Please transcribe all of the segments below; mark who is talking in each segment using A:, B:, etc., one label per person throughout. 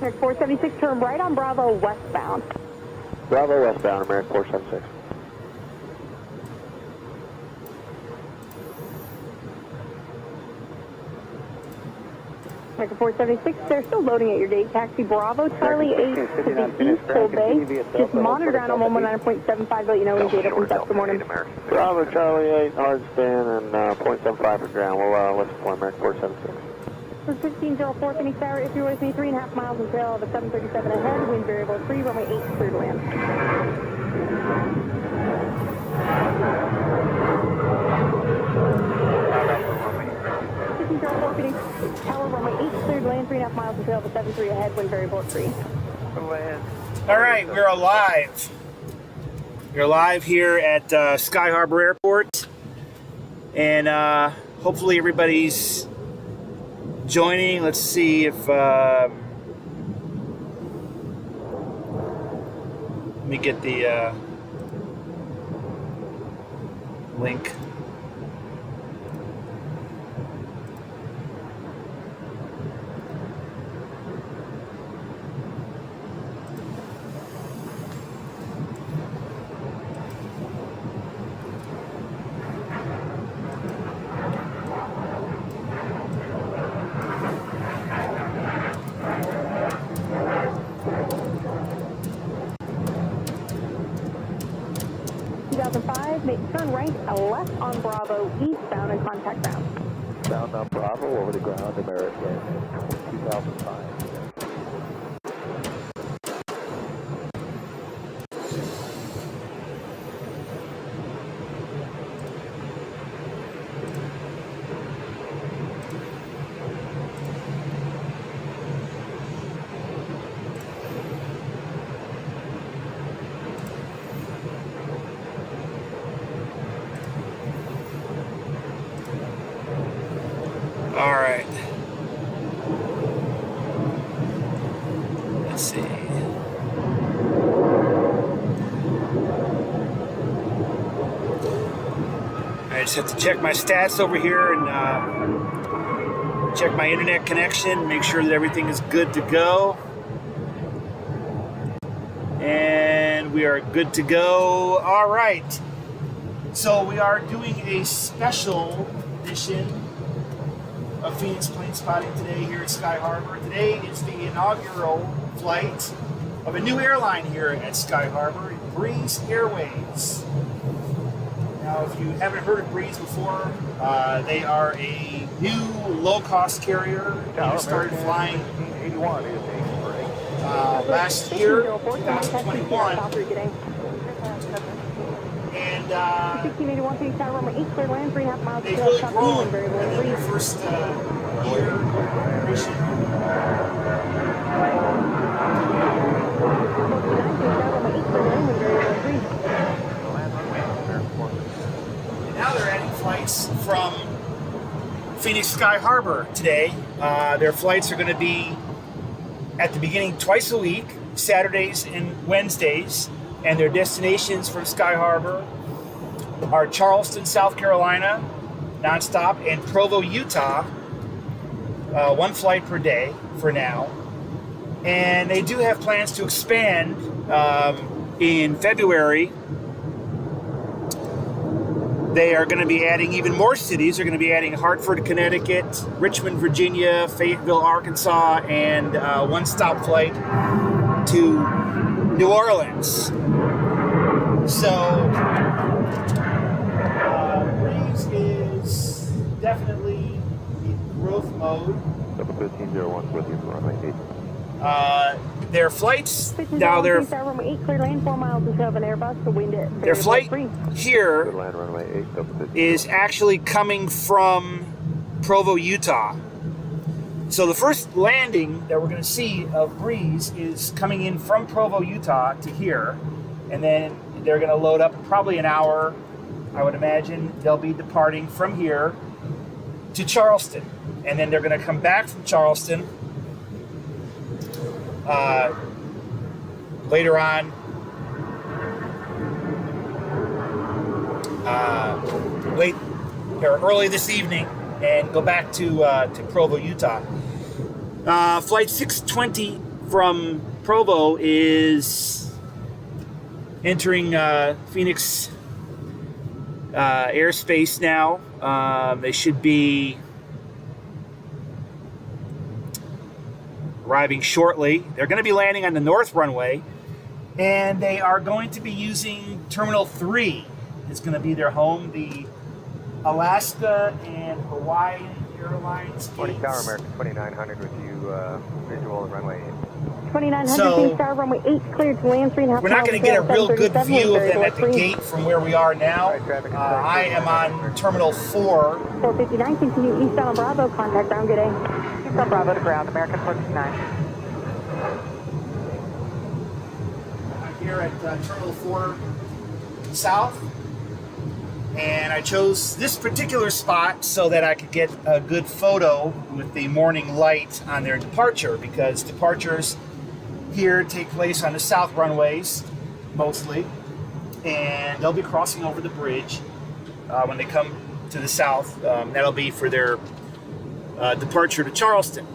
A: American 476, turn right on Bravo westbound.
B: Bravo westbound, American 476.
A: American 476, they're still loading at your gate. Taxi Bravo, Charlie 8 to the east, Full Bay. Just monitor ground on 119.75, let you know when gate opens up. Good morning.
B: Bravo, Charlie 8, hard stand, and 0.75 for ground. We'll let's deploy American 476.
A: For 1504 Phoenix Tower, if you're with me, 3.5 miles until of a 737 ahead, wind variable 3, runway 8, clear to land. 1504 Phoenix Tower, runway 8, clear to land, 3.5 miles until of a 73 ahead, wind variable 3.
C: All right, we're alive. We're live here at Sky Harbor Airport, and hopefully everybody's joining. Let's see if let me get the link.
A: Make turn right, left on Bravo, eastbound and contact ground.
B: Bound on Bravo, over the ground, American 2005.
C: All right. Let's see. I just have to check my stats over here and check my internet connection, make sure that everything is good to go. And we are good to go. All right. So we are doing a special edition of Phoenix Planespotting today here at Sky Harbor. Today is the inaugural flight of a new airline here at Sky Harbor, Breeze Airways. Now, if you haven't heard of Breeze before, they are a new low-cost carrier. They started flying last year, 2021. And they really grew in their first year of operation. And now they're adding flights from Phoenix Sky Harbor today. Their flights are going to be at the beginning twice a week, Saturdays and Wednesdays. And their destinations from Sky Harbor are Charleston, South Carolina, nonstop, and Provo, Utah, one flight per day for now. And they do have plans to expand in February. They are going to be adding even more cities. They're going to be adding Hartford, Connecticut, Richmond, Virginia, Fayetteville, Arkansas, and one stop flight to New Orleans. So, Breeze is definitely in growth mode.
B: 1501 with you for runway 8.
C: Their flights, now their flight here is actually coming from Provo, Utah. So the first landing that we're going to see of Breeze is coming in from Provo, Utah to here. And then they're going to load up probably an hour, I would imagine. They'll be departing from here to Charleston. And then they're going to come back from Charleston later on early this evening and go back to Provo, Utah. Flight 620 from Provo is entering Phoenix airspace now. They should be arriving shortly. They're going to be landing on the north runway, and they are going to be using Terminal 3. It's going to be their home. The Alaska and Hawaiian Airlines
B: 40
C: gates.
B: Tower American 2900 with you, visual and runway
A: 2900
C: So,
A: Star runway 8 cleared to land 3.5
C: we're not going to get a real good view of them at the gate from where we are now. I am on Terminal 4.
A: 459, continue eastbound Bravo, contact ground, good day.
D: Eastbound Bravo to ground, American 459.
C: I'm here at Terminal 4 South, and I chose this particular spot so that I could get a good photo with the morning light on their departure, because departures here take place on the south runways mostly, and they'll be crossing over the bridge when they come to the south. That'll be for their departure to Charleston.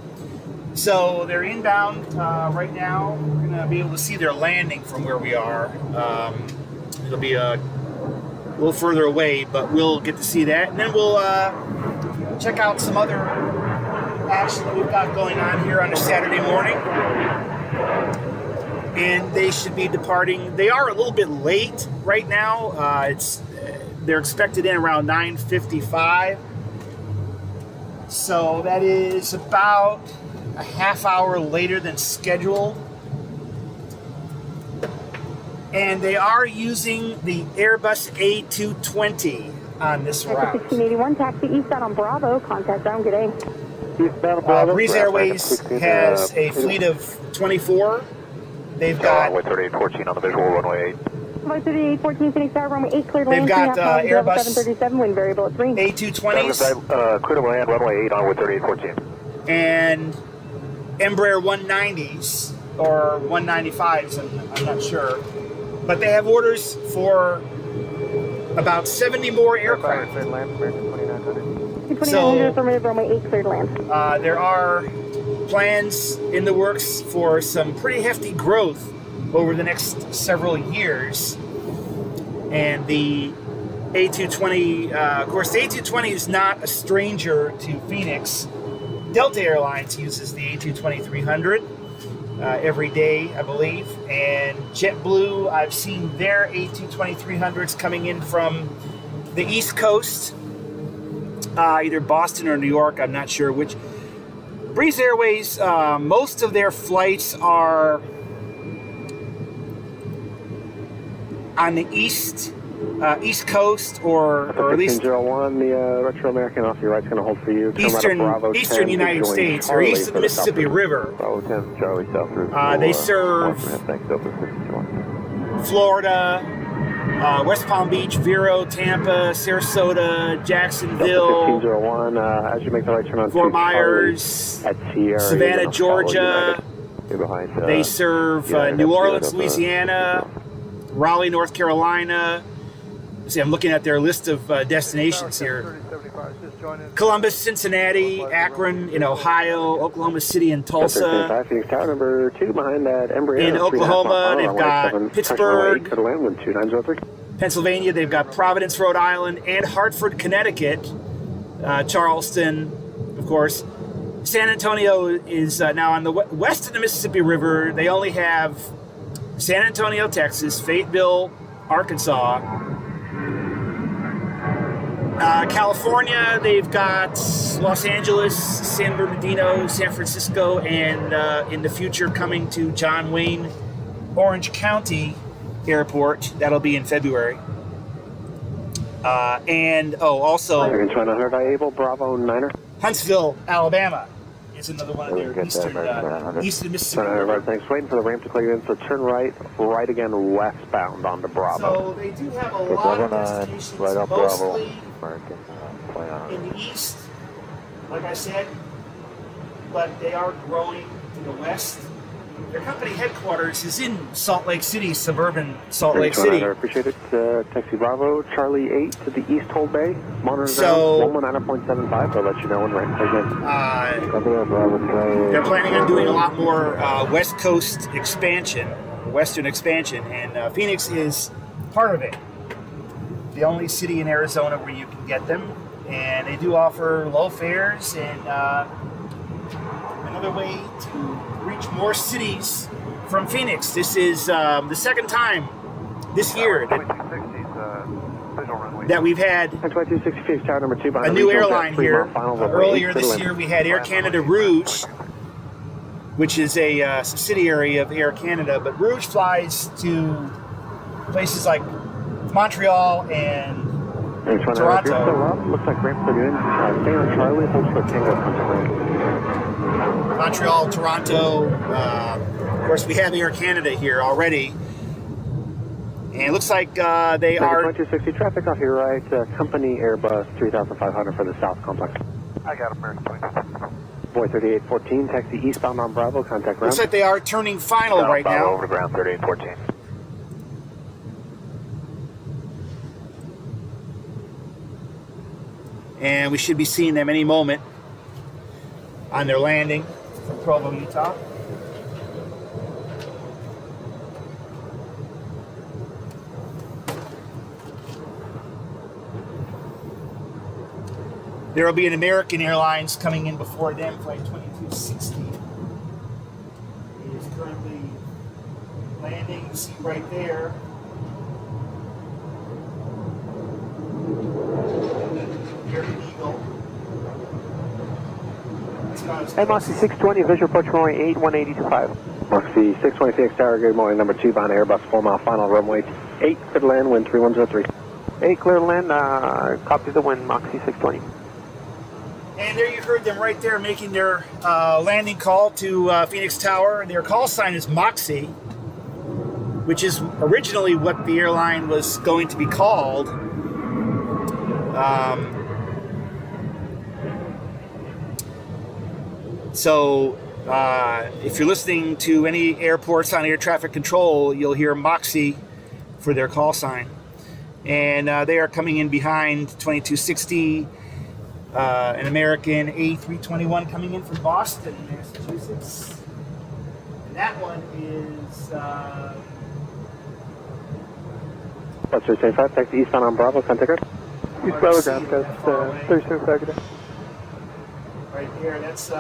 C: So they're inbound right now. We're going to be able to see their landing from where we are. It'll be a little further away, but we'll get to see that. And then we'll check out some other action that we've got going on here on a Saturday morning. And they should be departing. They are a little bit late right now. They're expected in around 9:55. So that is about a half hour later than scheduled. And they are using the Airbus A220 on this route.
A: 1681, taxi eastbound on Bravo, contact ground, good day.
C: Breeze Airways has a fleet of 24. They've got
B: runway 3814 on the visual runway 8.
A: Runway 3814, Phoenix Tower, runway 8 cleared
C: They've
A: land,
C: got
A: 3.5
C: Airbus
A: 737, wind variable at 3.
C: A220s
B: Clear to land runway 8 on with 3814.
C: and Embraer 190s or 195s, I'm not sure. But they have orders for about 70 more aircraft.
B: Land American 2900.
A: 2900, affirmative, runway 8 cleared land.
C: There are plans in the works for some pretty hefty growth over the next several years. And the A220, of course, the A220 is not a stranger to Phoenix. Delta Airlines uses the A220-300 every day, I believe. And JetBlue, I've seen their A220-300s coming in from the East Coast, either Boston or New York, I'm not sure which. Breeze Airways, most of their flights are on the East Coast, or at least
B: 1501, the retro American off your right's going to hold for you.
C: Eastern United States, or east of the Mississippi River.
B: Bravo 10, Charlie, South Route.
C: They serve Florida, West Palm Beach, Vero, Tampa, Sarasota, Jacksonville,
B: 1501, as you make the right turn on
C: Fort Myers,
B: at Sierra,
C: Savannah, Georgia.
B: Behind,
C: They serve New Orleans, Louisiana, Raleigh, North Carolina. See, I'm looking at their list of destinations here. Columbus, Cincinnati, Akron in Ohio, Oklahoma City and Tulsa.
B: Phoenix Tower number 2 behind that Embraer.
C: In Oklahoma, they've got Pittsburgh, Pennsylvania, they've got Providence, Rhode Island, and Hartford, Connecticut. Charleston, of course. San Antonio is now on the west of the Mississippi River. They only have San Antonio, Texas, Fayetteville, Arkansas. California, they've got Los Angeles, San Bernardino, San Francisco, and in the future coming to John Wayne, Orange County Airport. That'll be in February. Also
B: Bravo 9er.
C: Huntsville, Alabama is another one of their east of the Mississippi River.
B: Thanks. Waiting for the ramp to clear you in, so turn right again westbound onto Bravo.
C: So they do have a lot of destinations, mostly in the east, like I said, but they are growing to the west. Their company headquarters is in Salt Lake City, suburban Salt Lake City.
B: I appreciate it. Taxi Bravo, Charlie 8 to the East Hold Bay. Monitor
C: So,
B: 119.75. I'll let you know when we're in.
C: They're planning on doing a lot more West Coast expansion, Western expansion, and Phoenix is part of it. The only city in Arizona where you can get them, and they do offer low fares and another way to reach more cities from Phoenix. This is the second time this year that we've had a new airline here. Earlier this year we had Air Canada Rouge, which is a subsidiary of Air Canada, but Rouge flies to places like Montreal and Toronto.
B: Looks like ramp pretty good. Stay on Charlie, hold for Tango.
C: Montreal, Toronto. Of course, we have Air Canada here already. And it looks like they are...
B: 2260 traffic off your right. Company Airbus 3500 for the South Complex.
E: I got American 2260.
B: Boy 3814, taxi eastbound on Bravo, contact ground.
C: Looks like they are turning final right now.
E: Over to ground 3814.
C: And we should be seeing them any moment on their landing from Provo, Utah. There will be an American Airlines coming in before them, flight 2260. It is currently landing, you see right there. Eagle.
B: Hey, Moxie 620, visual approach runway 8, 18025. Moxie 620 Phoenix Tower, good morning, number 2 bound Airbus, 4 mile final, runway 8, clear to land, wind 3103. 8, clear to land, copy the wind, Moxie 620.
C: And there you heard them right there making their landing call to Phoenix Tower. Their call sign is Moxie, which is originally what the airline was going to be called. So if you're listening to any airports on air traffic control, you'll hear Moxie for their call sign. And they are coming in behind 2260, an American A321 coming in from Boston, Massachusetts. And that one is...
B: That's 375, taxi eastbound on Bravo, contact ground.
C: East Bravo ground, that's 375. Right there, that's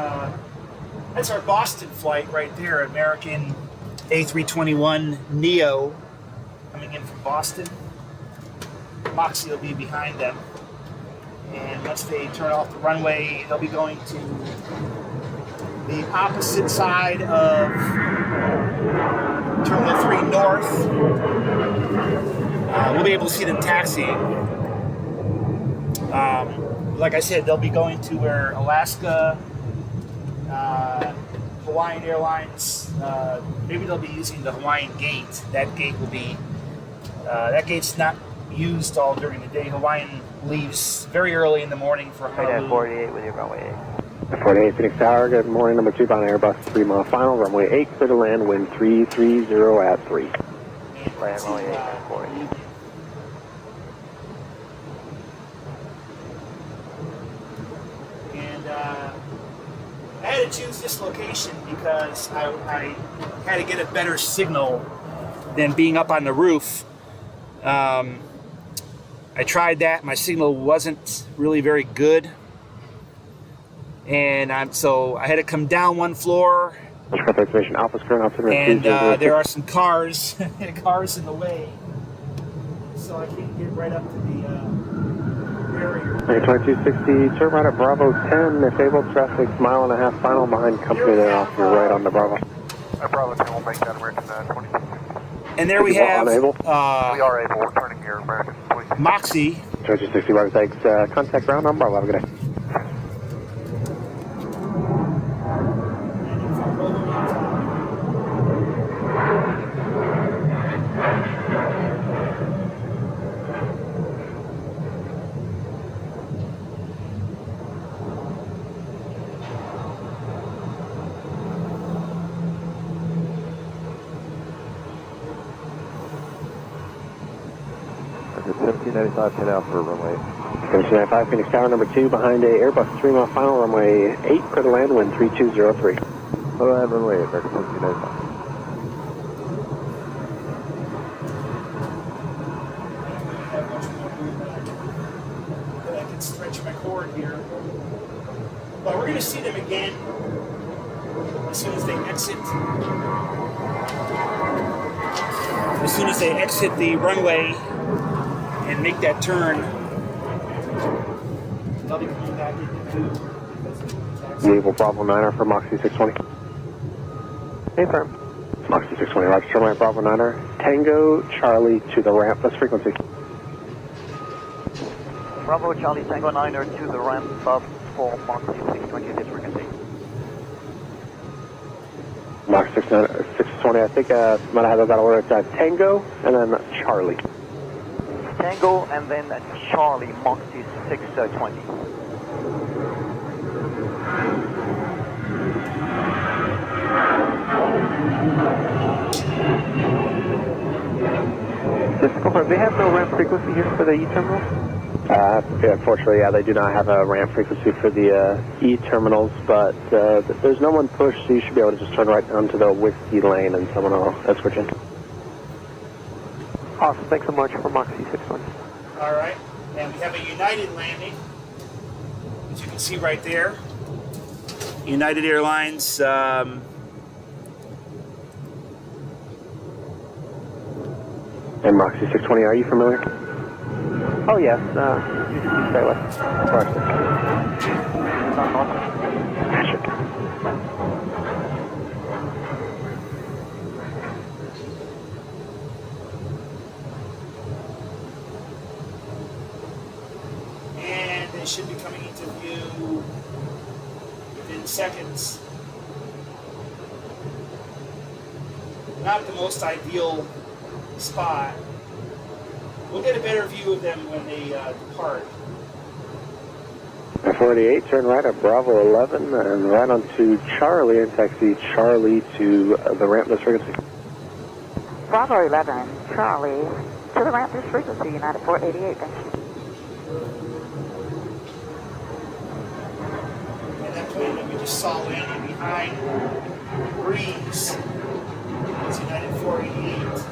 C: our Boston flight right there, American A321 Neo coming in from Boston. Moxie will be behind them. And once they turn off the runway, they'll be going to the opposite side of Terminal 3 North. We'll be able to see them taxiing. Like I said, they'll be going to where Alaska, Hawaiian Airlines, maybe they'll be using the Hawaiian gate. That gate will be, that gate's not used all during the day. Hawaiian leaves very early in the morning for Honolulu.
E: 48 with your runway 8.
B: 48 Phoenix Tower, good morning, number 2 bound Airbus, 3 mile final, runway 8, clear to land, wind 330 at 3.
E: Land runway 8 at 40.
C: I had to choose this location because I had to get a better signal than being up on the roof. I tried that. My signal wasn't really very good. And so I had to come down one floor. And there are some cars in the way. So I can't get right up to the barrier.
B: 2260, turn right at Bravo 10, if able, traffic, mile and a half final behind company there off your right on the Bravo.
E: Bravo 10 will make that American 2260.
C: And there we have
E: we are able, we're turning here, American 2260.
C: Moxie.
B: 2260, right, thanks. Contact ground on Bravo, have a good day.
E: It's 1795, 10 out for runway.
B: 1795, Phoenix Tower, number 2, behind a Airbus 3-mile final, runway 8, clear to land, wind 3203.
E: Hello, ahead, runway 8, American 1795.
C: But I can stretch my cord here. But we're going to see them again as soon as they exit. As soon as they exit the runway and make that turn, they'll be coming back into
B: Naval Bravo 9er for Moxie 620. Hey, firm. Moxie 620, Roger, turn right, Bravo 9er. Tango, Charlie to the ramp, plus frequency.
E: Bravo, Charlie, Tango 9er to the ramp up for Moxie 620, this frequency.
B: Moxie 620, I think might have had that order. It's Tango and then Charlie.
E: Tango and then Charlie, Moxie 620.
B: Just to confirm, they have no ramp frequency here for the E-terminals? Unfortunately, yeah, they do not have a ramp frequency for the E-terminals, but there's no one push, so you should be able to just turn right onto the whiskey lane and someone will escort you. Awesome, thanks so much for Moxie 620.
C: All right, and we have a United landing, as you can see right there. United Airlines.
B: And Moxie 620, are you familiar? Oh, yes. You stay with. Gotcha.
C: And they should be coming into view within seconds. Not the most ideal spot. We'll get a better view of them when they depart.
B: 48, turn right at Bravo 11 and right onto Charlie and taxi Charlie to the ramp this frequency.
D: Bravo 11, Charlie, to the ramp this frequency, United 488, thank you.
C: And that plane that we just saw landing behind Breeze is United 488.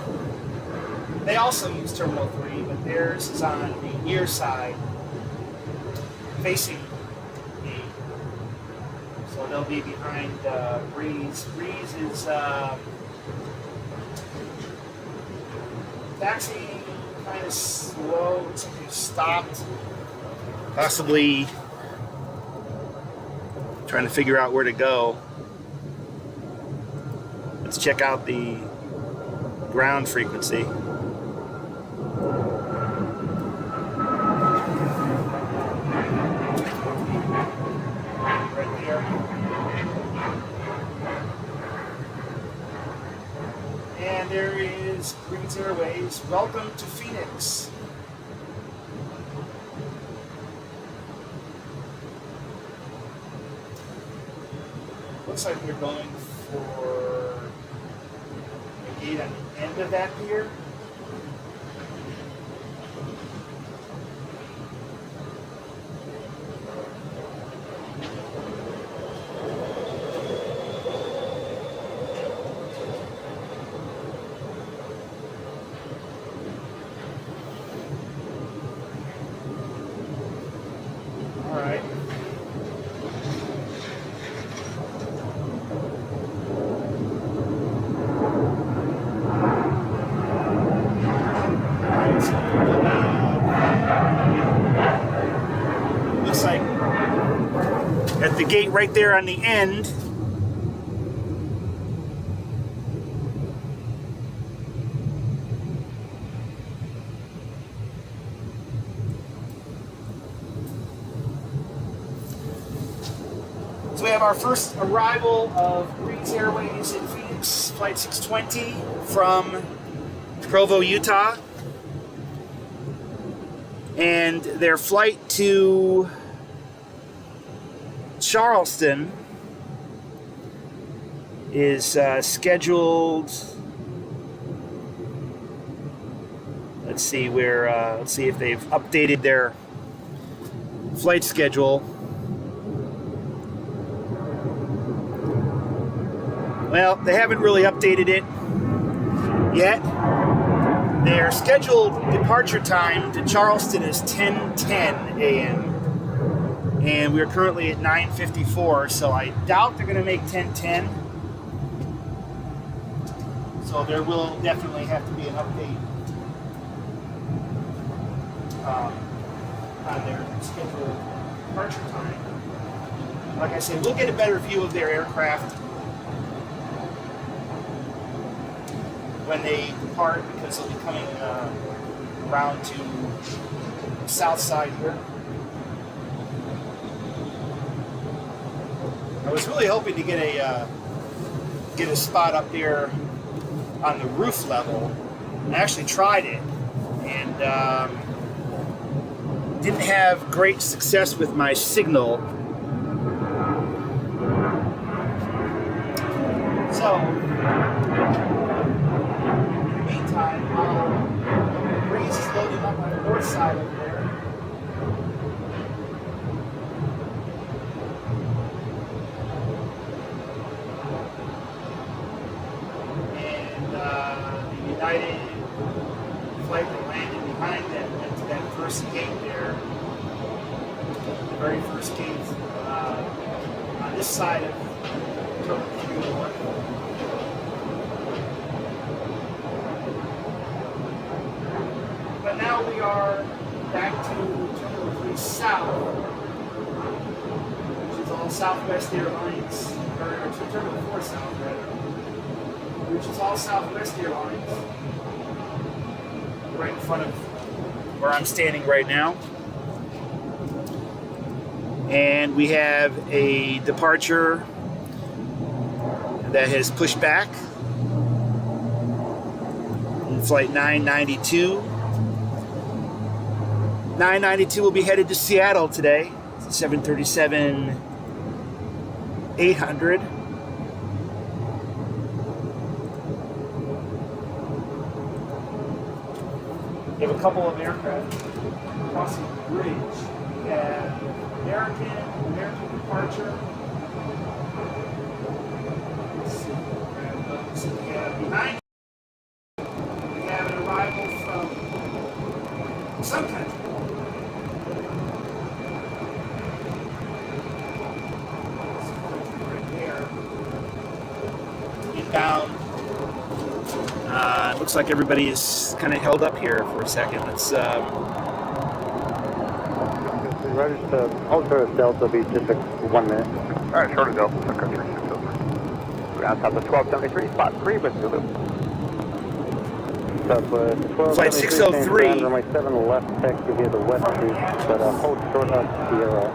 C: They also use Terminal 3, but theirs is on the near side, facing me. So they'll be behind Breeze. Breeze is taxiing kind of slow. Looks like they've stopped. Possibly trying to figure out where to go. Let's check out the ground frequency. Right there. And there is Breeze Airways. Welcome to Phoenix. Looks like we're going for a gate on the end of that pier. All right. Looks like at the gate right there on the end, so we have our first arrival of Breeze Airways in Phoenix, Flight 620 from Provo, Utah. And their flight to Charleston is scheduled, Let's see let's see if they've updated their flight schedule. Well, they haven't really updated it yet. Their scheduled departure time to Charleston is 10:10 a.m. and we're currently at 9:54, so I doubt they're going to make 10:10. So there will definitely have to be an update on their scheduled departure time. Like I said, we'll get a better view of their aircraft when they depart, because they'll be coming around to the south side here. I was really hoping to get a spot up there on the roof level. I actually tried it and didn't have great success with my signal. So, in the meantime, the breeze is loading up on the north side over there. United flight that landed behind them went to that first gate there, the very first gate on this side of Terminal 301. But now we are back to Terminal 3 South, which is all Southwest Airlines, or Terminal 4 South rather, which is all Southwest Airlines, right in front of where I'm standing right now. And we have a departure that has pushed back in flight 992. 992 will be headed to Seattle today. It's a 737-800. We have a couple of aircraft crossing the bridge. We have American departure. Let's see. So we have behind. We have an arrival from some country. Right there. Inbound. Looks like everybody is kind of held up here for a second. Let's.
B: Register Ultra Delta be just 1 minute.
F: Alright, short of Delta, country 603. Ground top of 1273, spot 3 with Zulu.
B: Southwest 1273.
C: Flight 603.
B: Runway 7 left, taxi via the west route, but hold short of Sierra.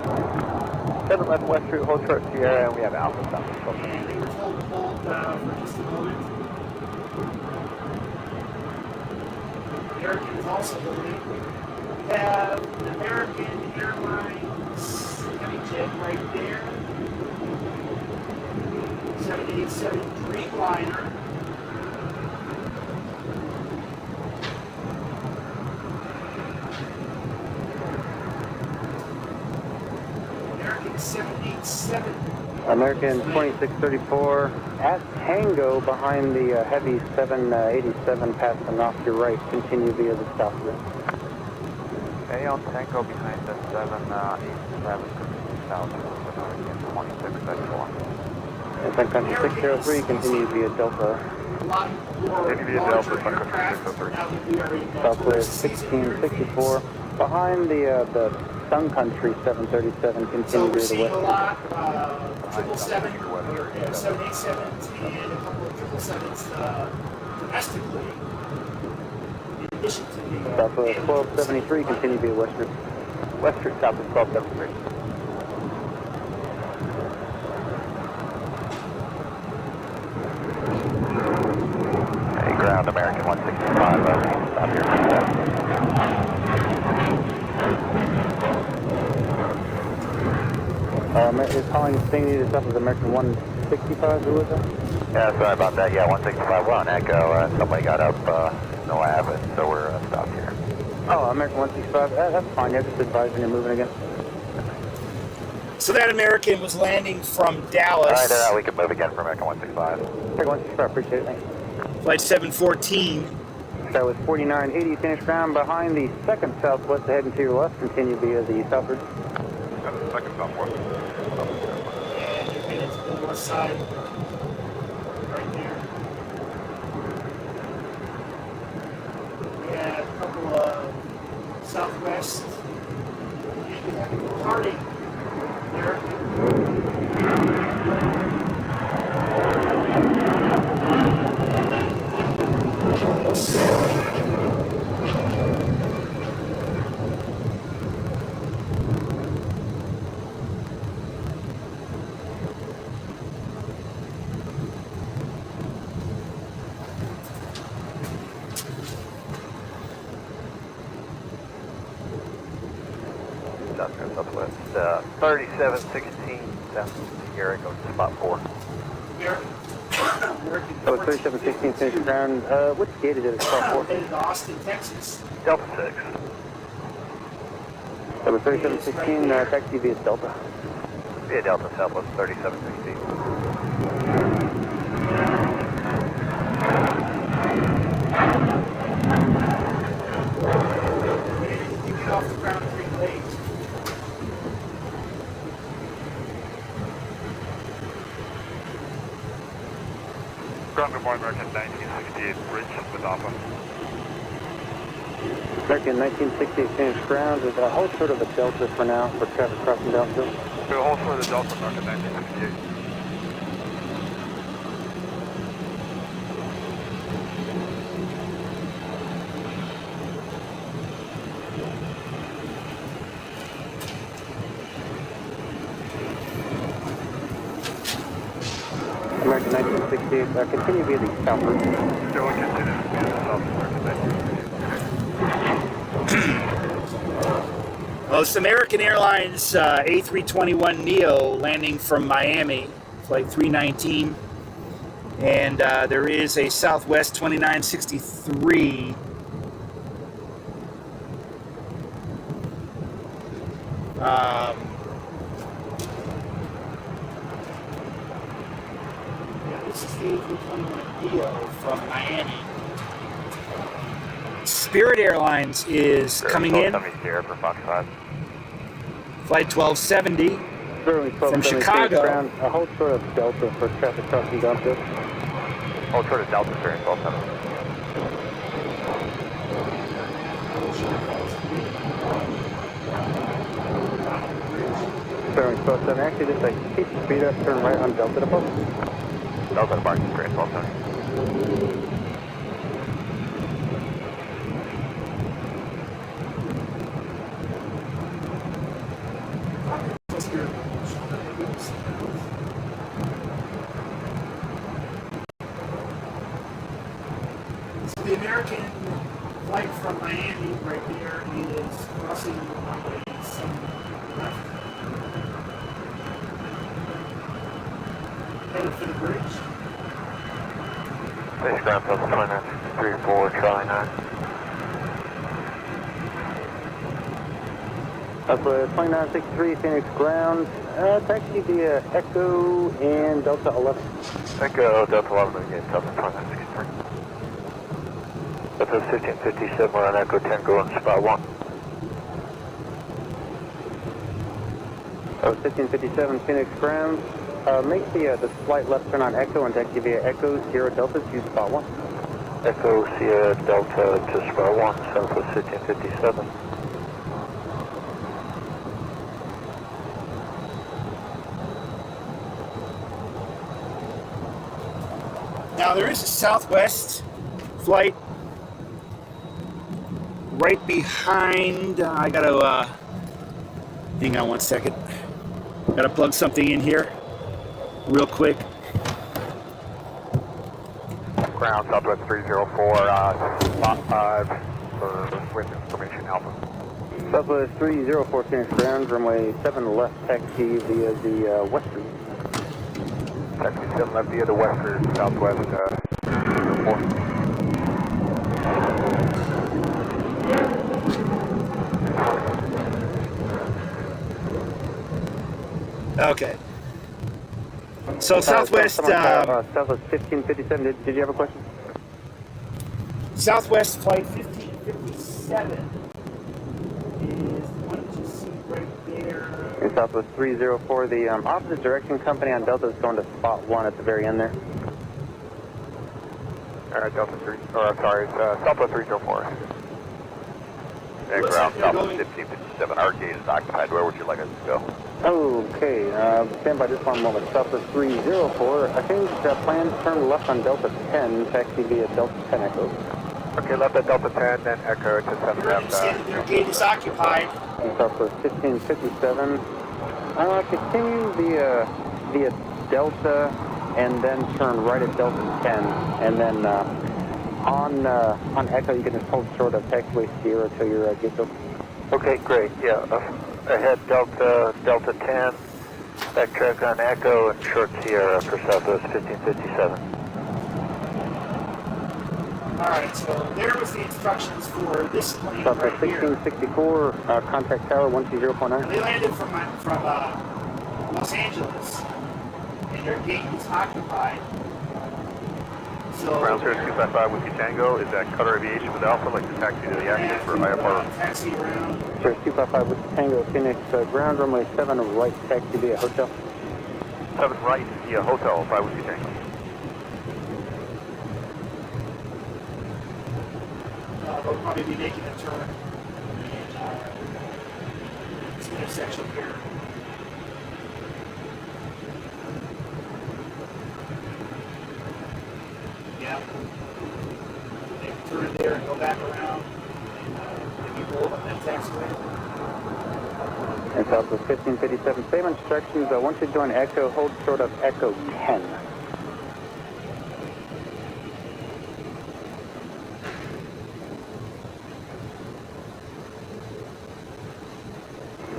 F: 7 left west route, hold short Sierra, and we have Alpha South.
C: And they were told to hold for just a moment. American is also holding. We have an American Airlines heavy jet right there. 787 Dreamliner. American 787.
B: American 2634 at Tango behind the heavy 787 passing off your right. Continue via the south route.
F: Okay, on Tango behind the 787, south, American 2634.
B: And Sun Country 603, continue via Delta.
F: Continue via Delta, Sun Country 603.
B: Southwest 1664 behind the Sun Country 737, continue via the west.
C: 777, or 787s, and a couple of 777s domestically. In addition to the
B: Southwest 1273, continue via west route.
F: West route, Southwest 1273. Hey, ground American 165, stop here for that.
B: Is calling Stingy this up as American 165, who was that?
F: Yeah, sorry about that. Yeah, 165, we're on Echo. Somebody got up no Ave, so we're stopped here.
B: Oh, American 165, that's fine. Yeah, just advising you're moving again.
C: So that American was landing from Dallas.
F: All right, we can move again for American 165.
B: American 165, appreciate it, thanks.
C: Flight 714.
B: That was 4980, finished ground behind the second southwest, heading to your left, continue via the southward.
F: Second southwest.
C: And you're headed to the north side. Right there. We had a couple of southwest party there.
F: Southwest, 3716, down here, go to spot 4.
B: That was 3716, finished ground. Which gate is it? Spot 4?
C: Headed to Austin, Texas.
F: Delta 6.
B: That was 3716, taxi via Delta.
F: Via Delta Southwest, 3716.
C: You get off the ground pretty late.
F: Ground Boy American 1968, bridge with Alpha.
B: American 1968, finished ground. There's a whole sort of a Delta for now for traffic crossing downfield.
F: To hold for the Delta American 1968.
B: American 1968, continue via the southward.
F: Still continue via the South American 1968.
C: Well, it's American Airlines A321neo landing from Miami, flight 319. And there is a Southwest 2963. This is the A321neo from Miami. Spirit Airlines is coming in.
F: Here for Fox 5.
C: Flight 1270 from Chicago.
B: Ground, a whole sort of Delta for traffic crossing downfield.
F: Oh, sort of Delta here in 1270.
B: Bearing 1270, actually just like keep the speed up, turn right on Delta to post.
F: Delta to Barton, great, 1270.
C: So the American flight from Miami right there is crossing the runway some left. Headed for the bridge.
F: Base ground Delta 2964, Charlie 9.
B: Up 2963, Phoenix ground, taxi via Echo and Delta 11.
F: Echo, Delta 11 again, Delta 2963. Delta 1557, we're on Echo 10, going to spot 1.
B: That was 1557, Phoenix ground. Make the slight left turn on Echo and taxi via Echo, Sierra Delta to spot 1.
F: Echo, Sierra Delta to spot 1, Southwest 1557.
C: Now there is a Southwest flight right behind. I gotta hang on one second. Gotta plug something in here real quick.
F: Ground Southwest 304, spot 5 for with information Alpha.
B: Southwest 304, Phoenix ground, runway 7 left taxi via the Western.
F: taxi 7 left via the west or southwest, 4.
C: Okay. So Southwest,
B: Southwest 1557, did you have a question?
C: Southwest flight 1557 is the one that you see right there.
B: And Southwest 304, the opposite direction company on Delta is going to spot 1 at the very end there.
F: Delta 3, or sorry, Southwest 304. And ground, Southwest 1557, our gate is occupied. Where would you like us to go?
B: Okay, stand by just 1 moment. Southwest 304, I think plans turn left on Delta 10, taxi via Delta 10 Echo.
F: Okay, left at Delta 10, then Echo to 7
C: You're understand that their gate is occupied.
B: And Southwest 1557, continue via Delta and then turn right at Delta 10, and then on Echo you can just hold short of taxiway Sierra till your gate's open.
F: Okay, great. Yeah, ahead Delta 10, backtrack on Echo and short Sierra for Southwest 1557.
C: All right, so there was the instructions for this plane
B: Southwest
C: right here.
B: 1664, contact tower 120.9.
C: They landed from Los Angeles, and their gate is occupied. So
F: Ground Service 255 Whiskey Tango, is that Qatar Aviation with Alpha, like the taxi to the active for IFR?
C: Taxi around.
B: Service 255 Whiskey Tango, Phoenix, ground runway 7, right taxi via hotel.
F: 7 right via Hotel 5 Whiskey Tango.
C: They'll probably be making a turn in this intersection here. Yeah. They can turn there and go back around and maybe roll up that taxiway.
B: And Southwest 1557, same instructions. Once you join Echo, hold short of Echo 10.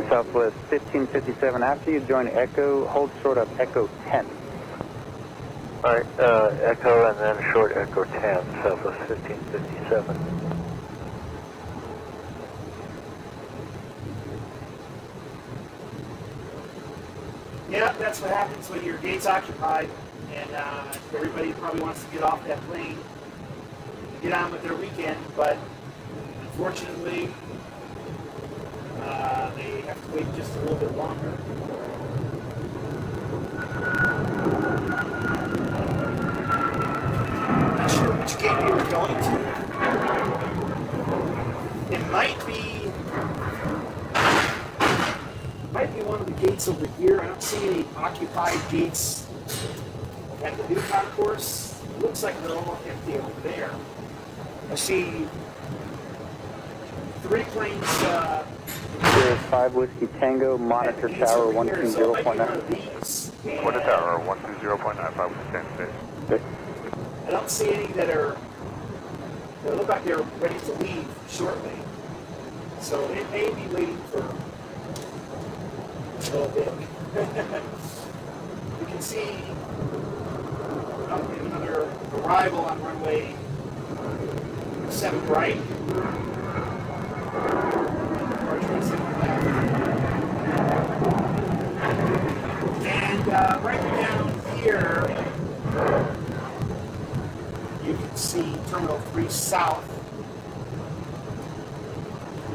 B: Southwest 1557, after you join Echo, hold short of Echo 10.
F: Alright, Echo and then short Echo 10, Southwest 1557.
C: Yeah, that's what happens when your gate's occupied, and everybody probably wants to get off that plane, get on with their weekend, but unfortunately, they have to wait just a little bit longer. Not sure which gate we were going to. It might be one of the gates over here. I don't see any occupied gates at the new concourse. It looks like they're all empty over there. I see 3 planes.
B: There's 5 Whiskey Tango, monitor tower 120.9.
F: Quarter tower 120.9, 5 Whiskey Tango.
B: Okay.
C: I don't see any that look like they're ready to leave shortly. So it may be waiting for a little bit. You can see another arrival on runway 7 right. And right down here, you can see Terminal 3 South.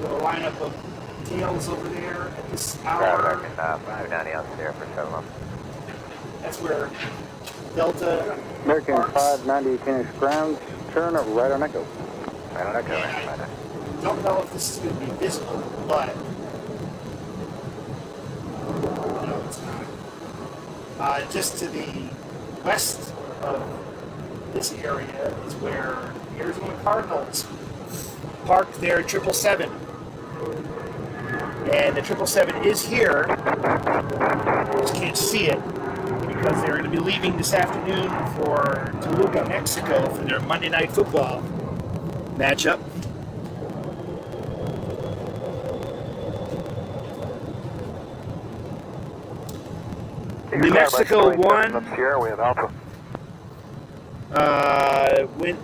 C: A lineup of tails over there at this hour. That's where Delta
B: American
C: parks.
B: 590 Phoenix ground, turn right on Echo.
F: Right on Echo,
C: I don't know if this is going to be visible, but no, it's not. Just to the west of this area is where the Arizona Cardinals park their 777. And the 777 is here. You just can't see it because they're going to be leaving this afternoon for Toluca, Mexico for their Monday Night Football matchup. New Mexico 1.
F: Up Sierra, we have Alpha.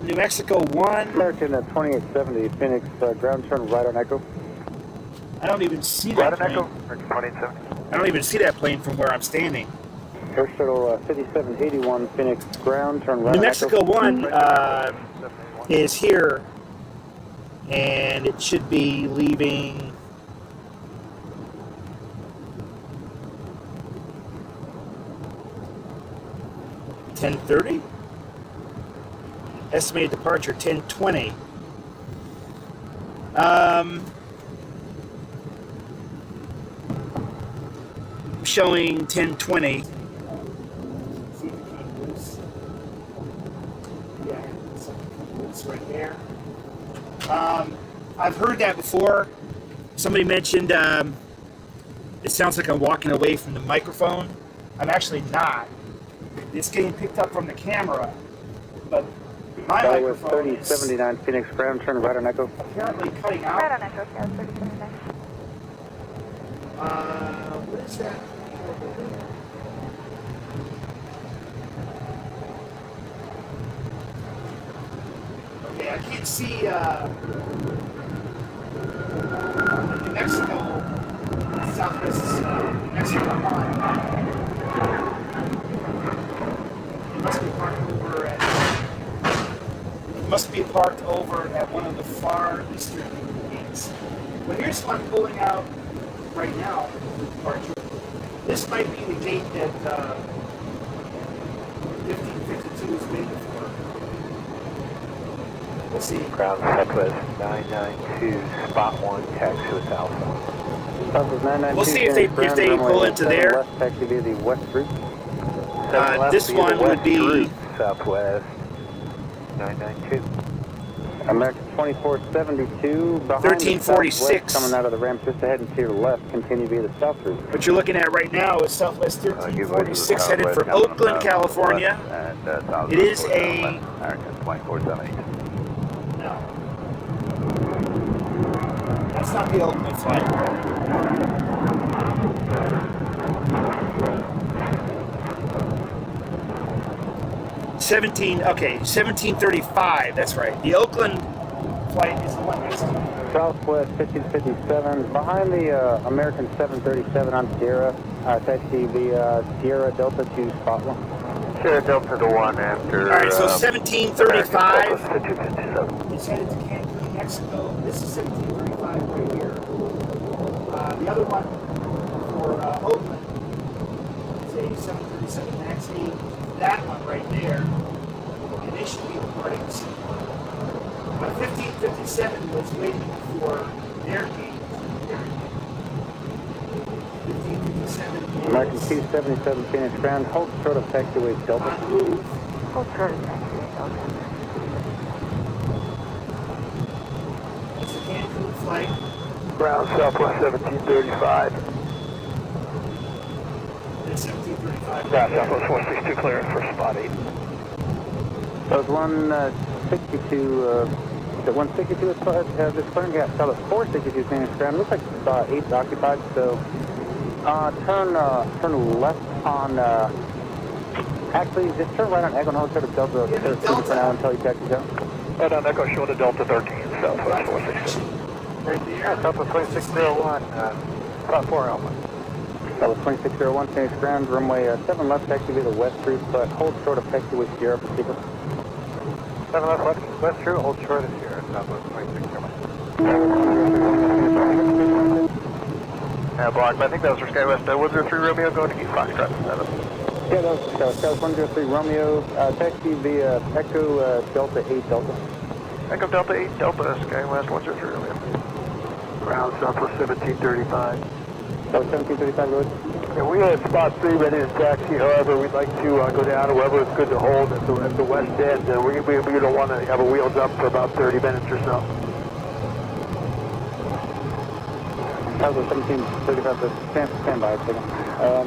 C: New Mexico 1.
B: American at 2870, Phoenix, ground turn right on Echo.
C: I don't even see
F: Right
C: that
F: on Echo,
C: plane.
F: 2870.
C: I don't even see that plane from where I'm standing.
B: Air Shuttle 5781, Phoenix, ground turn right
C: New
B: on
C: Mexico
B: Echo.
C: 1 is here, and it should be leaving. (10:30). Estimated departure 10:20. Showing 10:20. Yeah, it's right there. I've heard that before. Somebody mentioned it sounds like I'm walking away from the microphone. I'm actually not. It's getting picked up from the camera, but my microphone is
B: 3079, Phoenix, ground turn right on Echo.
C: apparently cutting out.
D: Right on Echo, yeah, 3079.
C: What is that? Okay, I can't see New Mexico, Southwest New Mexico line. It must be parked over at. It must be parked over at one of the far eastern gates. Well, here's one pulling out right now. Departure. This might be the gate that 1552 is waiting for. Let's see.
F: Ground Southwest 992, spot 1, taxi with Alpha.
B: Southwest 992,
C: We'll see if they pull into there.
B: West taxi via the west route.
C: This one would be
F: Southwest 992.
B: American 2472, behind
C: 1346.
B: the southwest, coming out of the ramp just ahead and to your left, continue via the south route.
C: what you're looking at right now is Southwest 1346 headed for Oakland, California. It is a
F: American 2472.
C: no. That's not the Oakland flight. Okay, 1735, that's right. The Oakland flight is the one next to it.
B: Southwest 1557, behind the American 737 on Sierra, taxi via Sierra Delta to spot 1.
F: Sierra Delta to 1 after.
C: Alright, so 1735
F: 5257.
C: is headed to Cancun, Mexico. This is 1735 right here. The other one for Oakland is a 737 MAX 8. That one right there. And they should be departing soon. But 1557 was waiting for their gate. 1557 is
B: American 277, Phoenix ground, hold short of taxiway Delta.
C: on move.
D: Hold short of taxi, Delta.
C: It's a Cancun flight.
F: Ground Southwest 1735.
C: It's 1735.
F: Ground Southwest 162 clearance for spot 8.
B: So it's 162, the 162 is this clearing gap. So it's 462 Phoenix ground. Looks like 8's occupied. So turn left on. Actually, just turn right on Echo and hold short of Delta 13 for now until you taxi down.
F: Right on Echo, short of Delta 13, Southwest 462.
C: Right there.
F: Yeah, Southwest 2601, spot 4 Alpha.
B: That was 2601 Phoenix ground, runway 7 left, taxi via the west route, but hold short of taxiway Sierra for sequence.
F: 7 left, west route, hold short of Sierra, Southwest 2601. Yeah, blocked, I think that was for SkyWest 103 Romeo going to keep Foxtrot 7.
B: Yeah, that was SkyWest 103 Romeo, taxi via Echo Delta 8 Delta.
F: Echo Delta 8 Delta, SkyWest 103 Romeo. Ground Southwest 1735.
B: That was 1735 road.
F: Yeah, we had spot 3 ready to taxi. However, we'd like to go down. However, it's good to hold at the west end. We don't want to have a wheels up for about 30 minutes or so.
B: That was 1735 to stand by a second.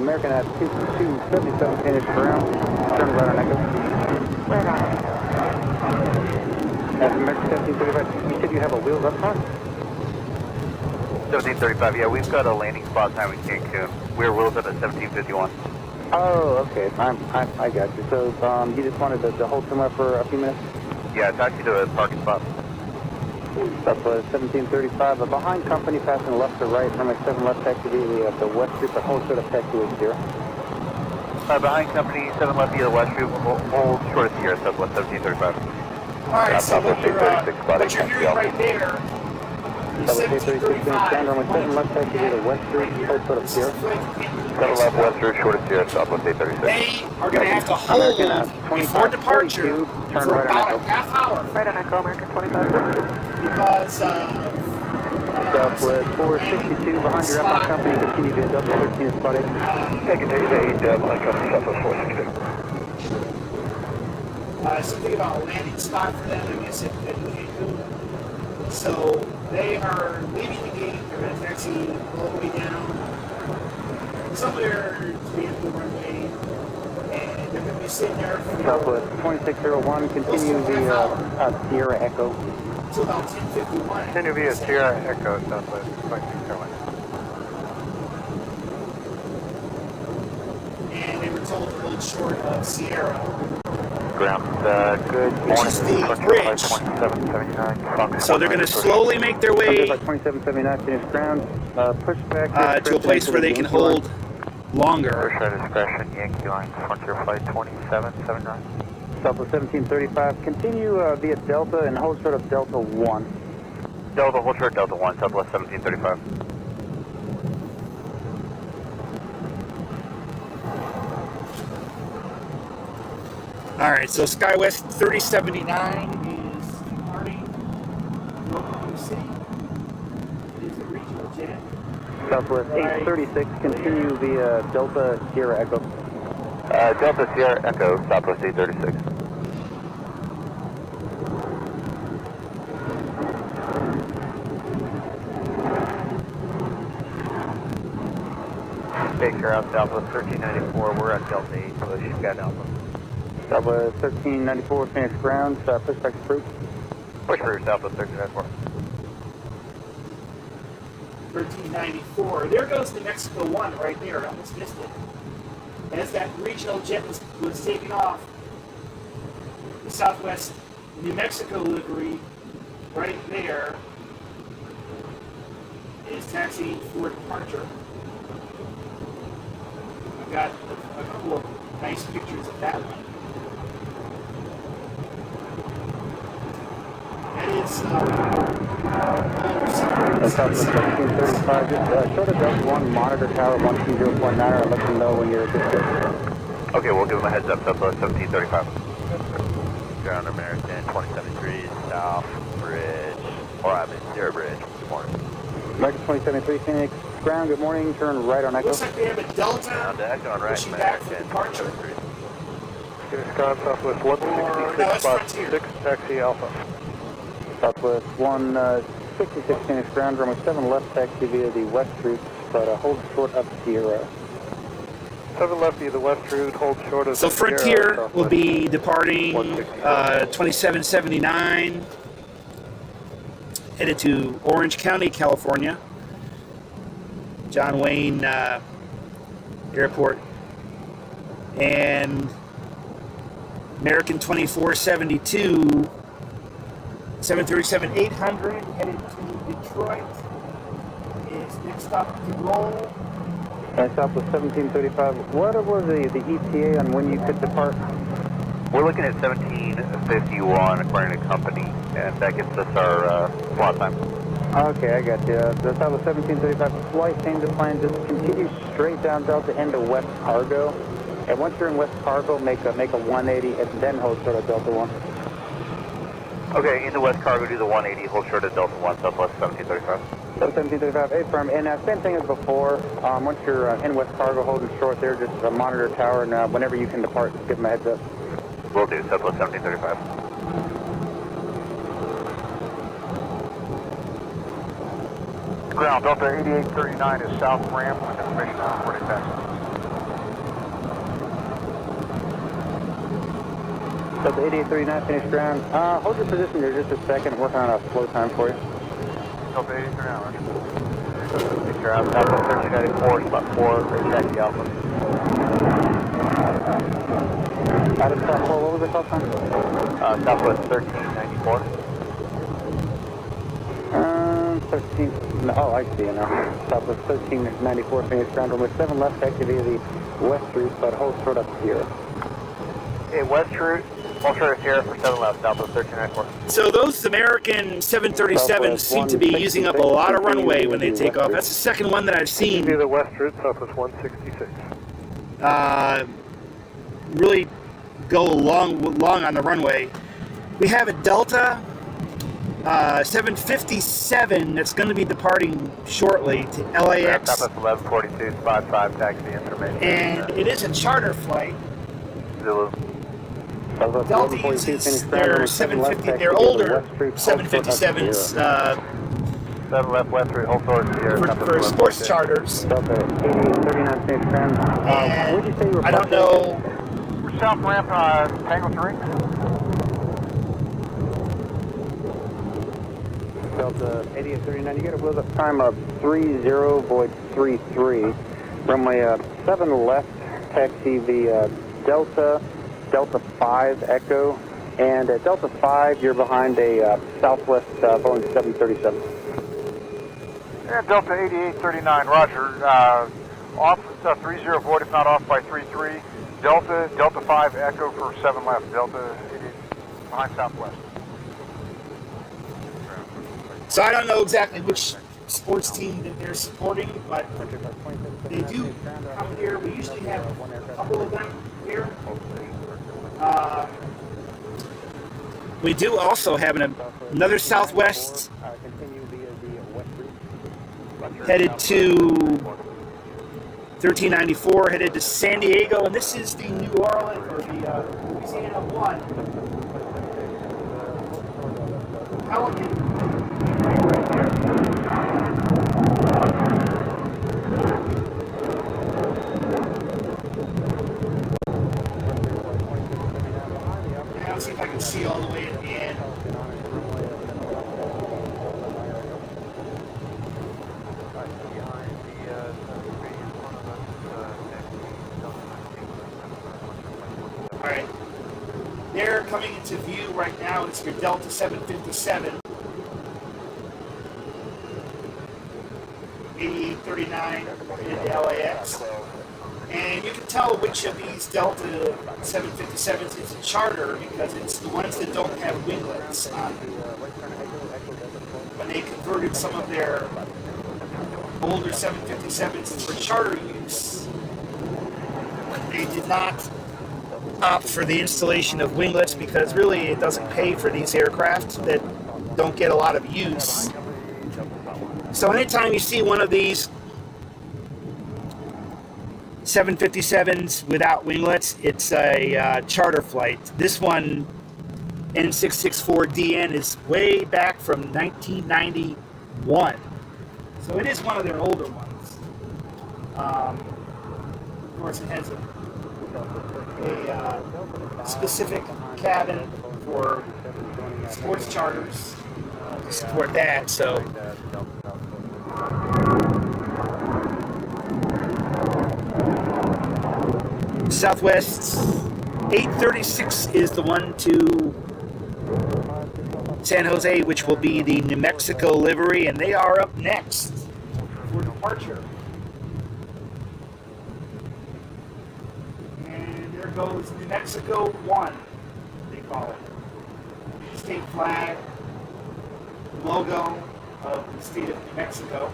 B: American at 277 Phoenix ground, turn right on Echo.
D: Right on Echo.
B: American 1735, you said you have a wheels up car?
E: 1735, yeah, we've got a landing spot time in Cancun. We're wheels up at 1751.
B: Oh, okay. I got you. So you just wanted to hold somewhere for a few minutes?
E: Yeah, taxi to a parking spot.
B: Southwest 1735, behind company, passing left to right, runway 7 left, taxi to the west group, but hold short of taxi with 0.
E: Behind company, 7 left via the west group, hold short of Sierra, Southwest 1735.
C: All right, so what you're hearing right there is
B: Southwest 836, stand runway 7 left, taxi to the west group, hold short of 0.
E: 7 left west group, short of Sierra, Southwest 836.
C: They are going to have to hold before departure for about a half hour.
D: Right on Echo, American 25.
C: Because
B: Southwest 462, behind your airline company, continue to Delta 13 is spotted.
E: Take it to 8, like Southwest 462.
C: Something about a landing spot for them, I guess, at Cancun. So they are leaving the gate, they're going to taxi all the way down, somewhere to the end of the runway, and they're going to be sitting there for
B: Southwest 2601, continue the Sierra Echo.
C: until about 10:51.
B: Continue via Sierra Echo, Southwest 2601.
C: And they were told to hold short of Sierra.
E: Ground, good morning.
C: Which is the bridge.
E: 2779.
C: So they're going to slowly make their way
B: 2779, finish ground, push back
C: to a place where they can hold longer.
E: First discretion, Yankee Line, Frontier Flight 2779.
B: Southwest 1735, continue via Delta and hold short of Delta 1.
E: Delta, hold short Delta 1, Southwest 1735.
C: All right, so SkyWest 3079 is departing Oklahoma City. It is a regional jet.
B: Southwest 836, continue via Delta Sierra Echo.
E: Delta Sierra Echo, Southwest 836. Baker out Southwest 1394, we're at Delta 8, so she's got Alpha.
B: Southwest 1394, finish ground, push back to fruit.
E: Push for Southwest 1394.
C: 1394. There goes the Mexico 1 right there. I almost missed it. As that regional jet was taking off, the Southwest New Mexico livery right there is taxiing for departure. I've got a couple of nice pictures of that one. That is
B: Southwest 1335, just short of Delta 1, monitor tower 120.9, I'll let them know when you're good to go.
E: Okay, we'll give them a heads up, Southwest 1735. Ground American 2073, South Bridge, or I mean, Sierra Bridge, good morning.
B: American 2073, Phoenix, ground, good morning, turn right on Echo.
C: Looks like they have a Delta
E: Ground to Echo on right,
C: pushing back for
E: American
C: departure.
E: 2073.
F: Phoenix Ground, Southwest
C: No,
F: 166,
C: that's
F: spot
C: Frontier.
F: 6, taxi Alpha.
B: Southwest 166, Phoenix ground, runway 7 left, taxi via the west route, but hold short of Sierra.
F: 7 left via the west route, hold short of
C: So
F: Sierra,
C: Frontier
F: Southwest
C: will be departing
F: 166.
C: 2779, headed to Orange County, California. John Wayne Airport. And American 2472, 737-800, headed to Detroit, is next stop to roll.
B: Southwest 1735, what was the ETA on when you could depart?
E: We're looking at 1751 according to company, and that gets us our slot time.
B: Okay, I got you. The Southwest 1735 flight change of plan, just continue straight down Delta into West Cargo. And once you're in West Cargo, make a 180 and then hold short of Delta 1.
E: Okay, into West Cargo, do the 180, hold short of Delta 1, Southwest 1735.
B: So 1735, A firm, and same thing as before. Once you're in West Cargo, holding short there, just monitor tower, and whenever you can depart, just give them a heads up.
E: Will do, Southwest 1735.
F: Ground, Delta 8839 is south ramp with information on reporting taxi.
B: So the 8839, finish ground. Hold your position there just a second, working on a flow time for you.
F: Delta 8839,
E: Picture out, Southwest 1394, spot 4, ready taxi Alpha.
B: Out of spot 4, what was the call sign?
E: Southwest 1394.
B: 13, no, oh, I see it now. Southwest 1394, Phoenix ground runway 7 left, taxi via the west route, but hold short up Sierra.
E: Okay, west route, hold short of Sierra for 7 left, Southwest 1394.
C: So those American 737s seem to be using up a lot of runway when they take off. That's the second one that I've seen.
F: the west route, Southwest 166.
C: Really go long on the runway. We have a Delta 757 that's going to be departing shortly to LAX.
E: Southwest 1142, spot 5, taxi information.
C: And it is a charter flight.
E: Zulu.
C: Delta uses their 750, their older 757s
E: 7 left, west route, hold short of Sierra.
C: for sports charters.
B: Delta 8839 Phoenix ground. Where'd you say you were?
C: I don't know.
E: We're south ramp, Tango 3.
B: Delta 8839, you got a wheels up time of 30 void 33. Runway 7 left, taxi via Delta 5 Echo, and at Delta 5 you're behind a Southwest Boeing 737.
E: Yeah, Delta 8839, roger. Off 30 void, if not off by 33. Delta 5 Echo for 7 left, Delta 88 behind Southwest.
C: So I don't know exactly which sports team that they're supporting, but they do come here. We usually have a couple of them here. We do also have another Southwest headed to 1394, headed to San Diego, and this is the New Orleans, or the Louisiana 1. Pelican. Let's see if I can see all the way at the end. Alright. They're coming into view right now. It's your Delta 757. 8839 into LAX. And you can tell which of these Delta 757s is a charter because it's the ones that don't have winglets on them. When they converted some of their older 757s for charter use, they did not opt for the installation of winglets because really it doesn't pay for these aircraft that don't get a lot of use. So anytime you see one of these 757s without winglets, it's a charter flight. This one, N664DN, is way back from 1991. So it is one of their older ones. Of course, it has a specific cabin for sports charters to support that. So Southwest 836 is the one to San Jose, which will be the New Mexico livery, and they are up next for departure. And there goes New Mexico 1, they call it. State flag, logo of the state of New Mexico.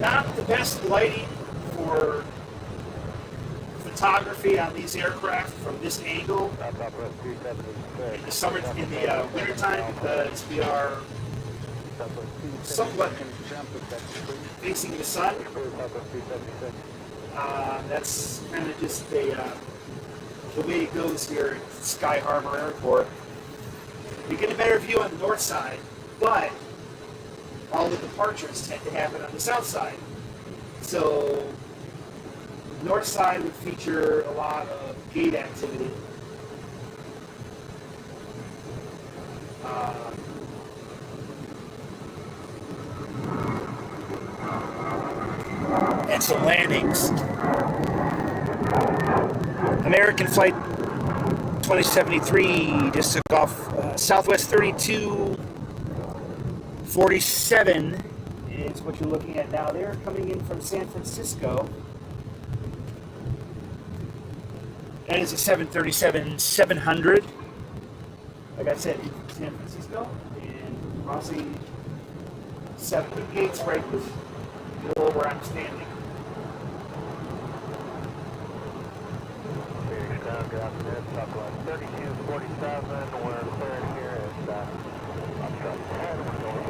C: Not the best lighting for photography on these aircraft from this angle in the summer, in the wintertime, because we are somewhat facing the sun. That's kind of just a the way it goes here at Sky Harbor Airport. You get a better view on the north side, but all the departures tend to happen on the south side. So the north side would feature a lot of gate activity. And some landings. American Flight 2073 just took off. Southwest 3247 is what you're looking at now. They're coming in from San Francisco. That is a 737-700. Like I said, in San Francisco, and crossing 7 gates right below where I'm standing.
F: Good afternoon, Southwest 3247, we're cleared here at Foxtrot 10, we're going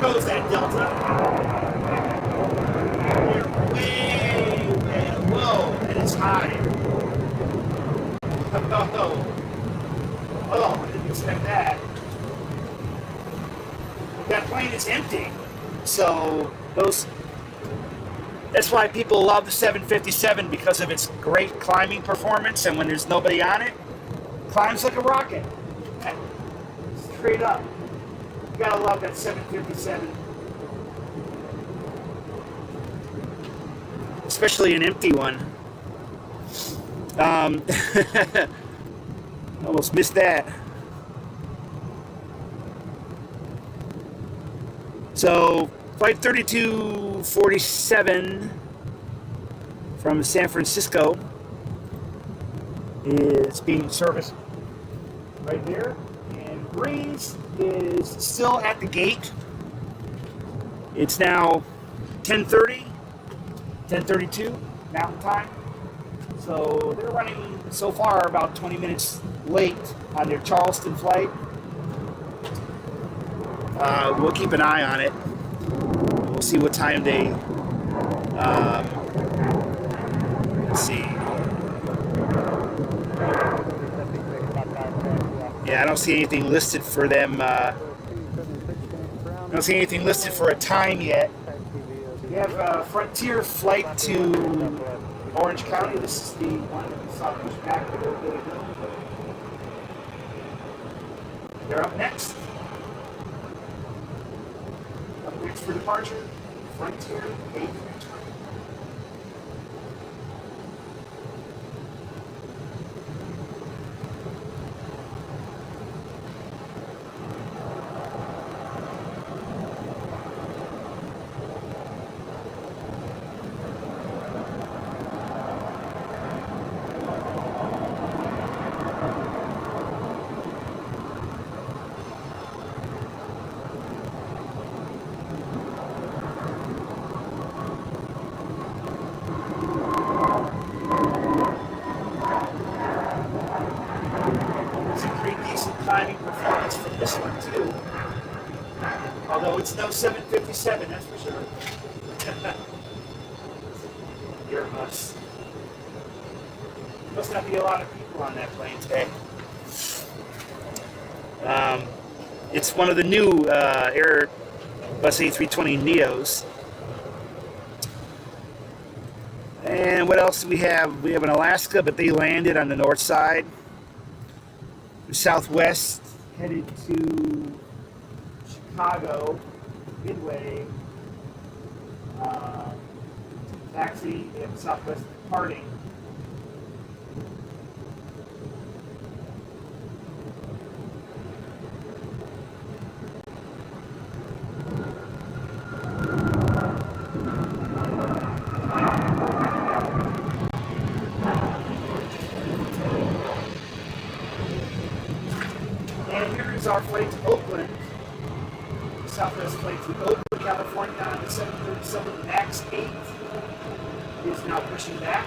C: goes that Delta. They're way low, and it's high. Oh, I didn't expect that. That plane is empty. So that's why people love the 757, because of its great climbing performance, and when there's nobody on it, climbs like a rocket. Straight up. You gotta love that 757. Especially an empty one. Almost missed that. So, Flight 3247 from San Francisco is being serviced right there. And Breeze is still at the gate. It's now 10:30, 10:32 Mountain Time. So they're running so far about 20 minutes late on their Charleston flight. We'll keep an eye on it. We'll see what time they, let's see. Yeah, I don't see anything listed for them. I don't see anything listed for a time yet. We have a Frontier flight to Orange County. This is the one that we saw push back a little bit ago. They're up next. Up next for departure, Frontier 8. Climbing performance from this one too. Although it's no 757, that's for sure. Earmuffs. Must not be a lot of people on that plane today. It's one of the new Airbus A320 Neos. And And what else do we have? We have an Alaska, but they landed on the north side. Southwest, headed to Chicago, Midway. Taxi, we have Southwest departing. And here is our flight to Oakland. Southwest flight to Oakland, California on the 737 MAX 8 is now pushing back.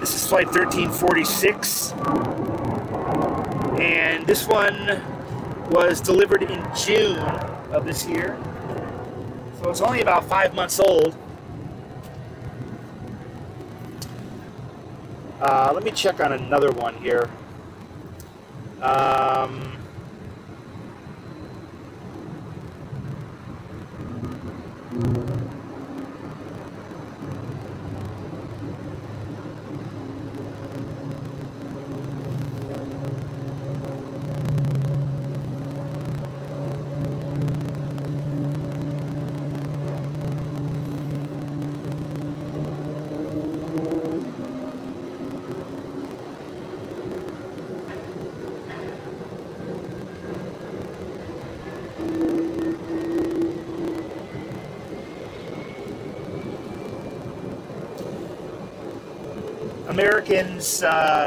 C: This is flight 1346, and this one was delivered in June of this year, so it's only about 5 months old. Let me check on another one here. Americans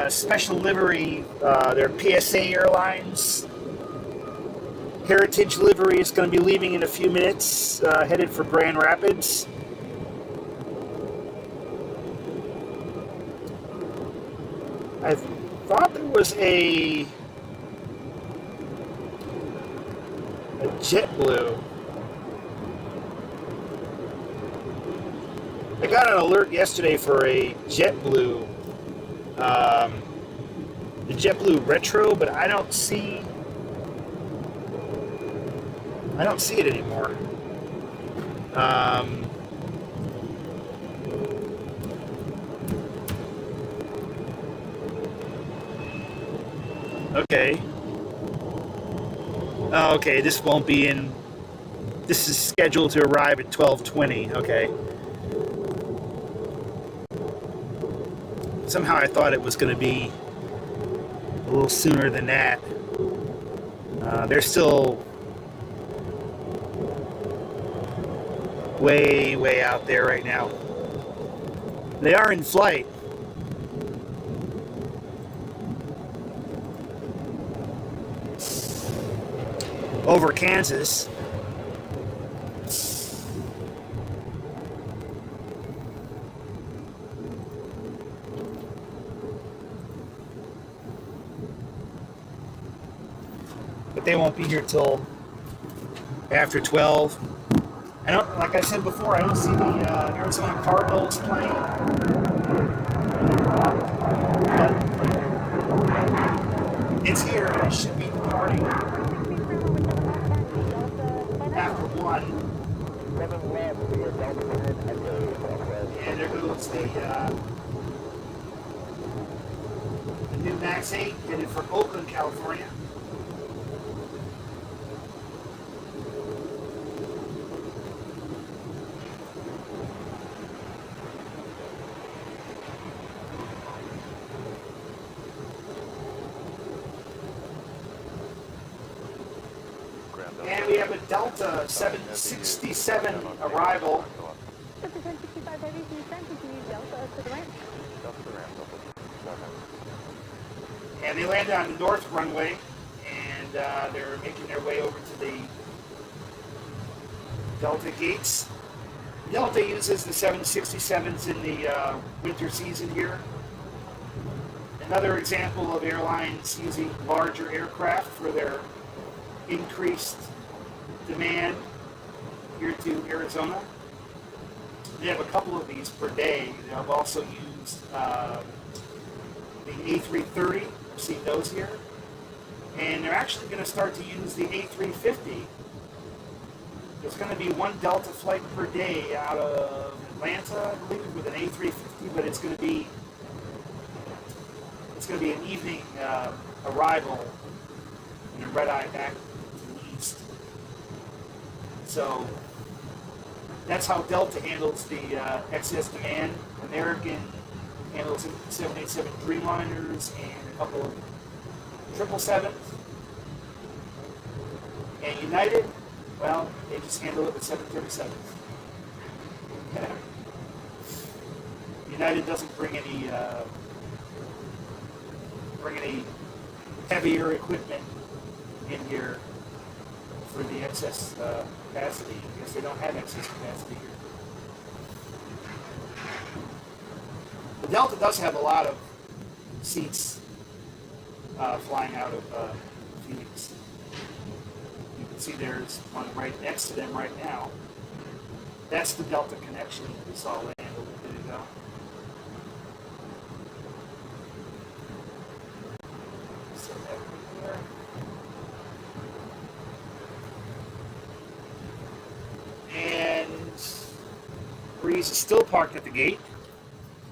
C: special livery, their PSA Airlines Heritage livery is going to be leaving in a few minutes, headed for Grand Rapids. I thought there was a JetBlue. I got an alert yesterday for a JetBlue, the JetBlue Retro, but I don't see it anymore. Okay. Oh, okay, this won't be in. This is scheduled to arrive at 12:20. Okay. Somehow I thought it was going to be a little sooner than that. They're still way out there right now. They are in flight. Over Kansas. But they won't be here till after 12. I don't, like I said before, I don't see the Arizona Cardinals playing. But it's here and it should be departing after 1. And there goes the new MAX 8 headed for Oakland, California. And we have a Delta 767 arrival.
A: Delta 1065 Heavy, Houston, continue Delta to the ramp.
C: And they landed on the north runway, and they're making their way over to the Delta gates. Delta uses the 767s in the winter season here. Another example of airlines using larger aircraft for their increased demand here to Arizona. They have a couple of these per day. They have also used the A330. We've seen those here. And they're actually going to start to use the A350. There's going to be one Delta flight per day out of Atlanta, I believe, with an A350, but it's going to be an evening arrival and a red eye back to the east. So that's how Delta handles the excess demand. American handles it with 787 Dreamliners and a couple of 777s. And United, well, they just handle it with 737s. United doesn't bring any heavier equipment in here for the excess capacity, because they don't have excess capacity here. The Delta does have a lot of seats flying out of Phoenix. You can see there's one right next to them right now. That's the Delta connection that we saw land a little bit ago. So that right there. And Breeze is still parked at the gate,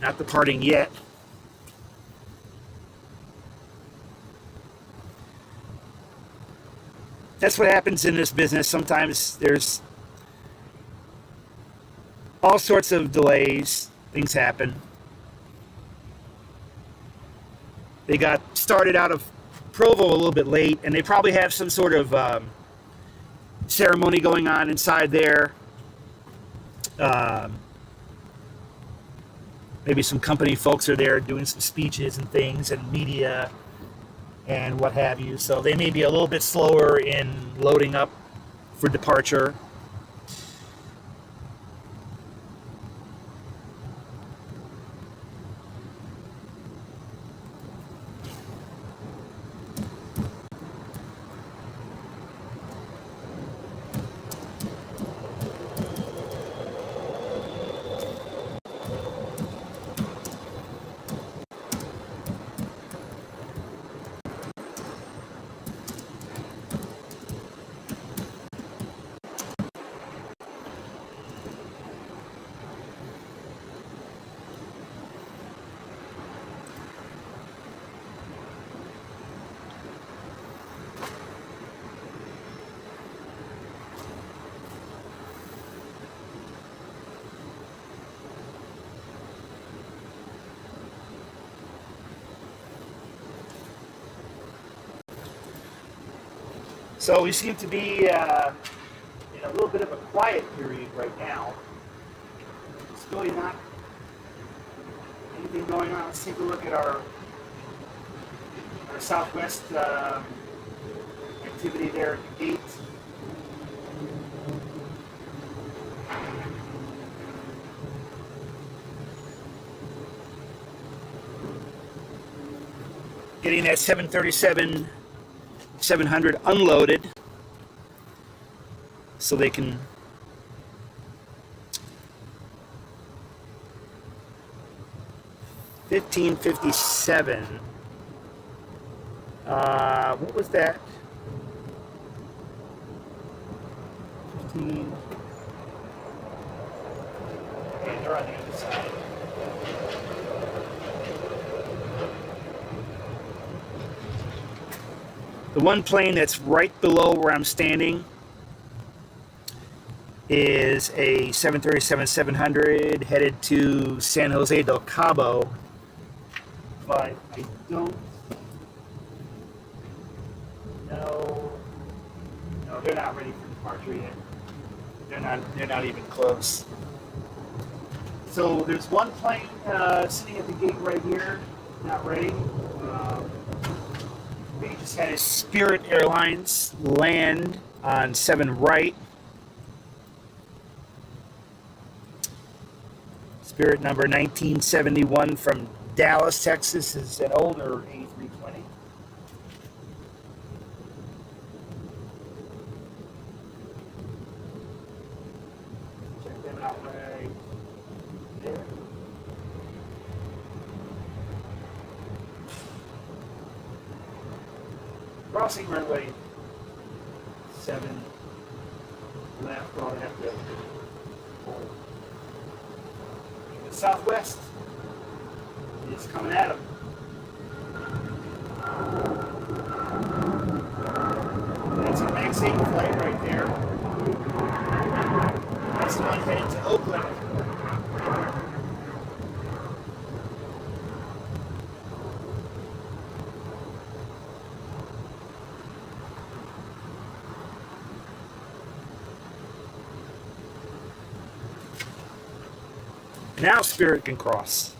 C: not departing yet. That's what happens in this business. Sometimes there's all sorts of delays. Things happen. They got started out of Provo a little bit late, and they probably have some sort of ceremony going on inside there. Maybe some company folks are there doing some speeches and things, and media and what have you. So they may be a little bit slower in loading up for departure. So we seem to be in a little bit of a quiet period right now. There's really not anything going on. Let's take a look at our southwest activity there at the gate. Getting that 737-700 unloaded so they can $15.57. What was that? 15. And they're on the other side. The one plane that's right below where I'm standing is a 737-700 headed to San Jose del Cabo, but I don't know. No, No, they're not ready for departure yet. They're not even close. So there's one plane sitting at the gate right here, not ready. We just had a Spirit Airlines land on 7 right. Spirit number 1971 from Dallas, Texas is an older A320. Check them out right there. Crossing runway 7 left, all I have to hold. The Southwest is coming at them. That's a MAX 8 flight right there. That's the one heading to Oakland. Now Spirit can cross.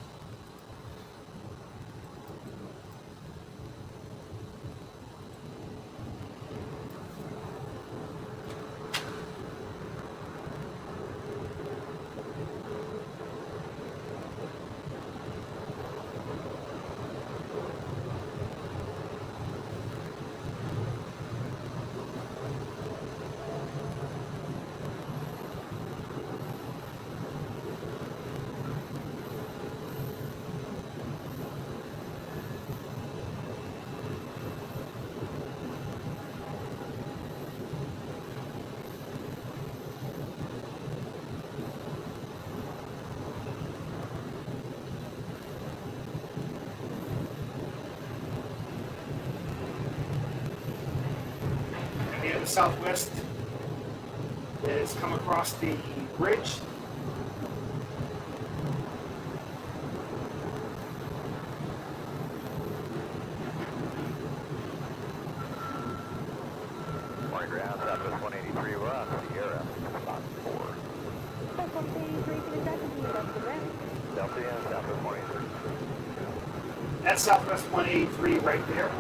C: The Southwest has come across the bridge.
E: Morning ground, Southwest 183, we're on Sierra, spot 4.
A: Southwest 183, can you guys see that's the ground?
E: Delta and Southwest 183.
C: That's Southwest 183 right there.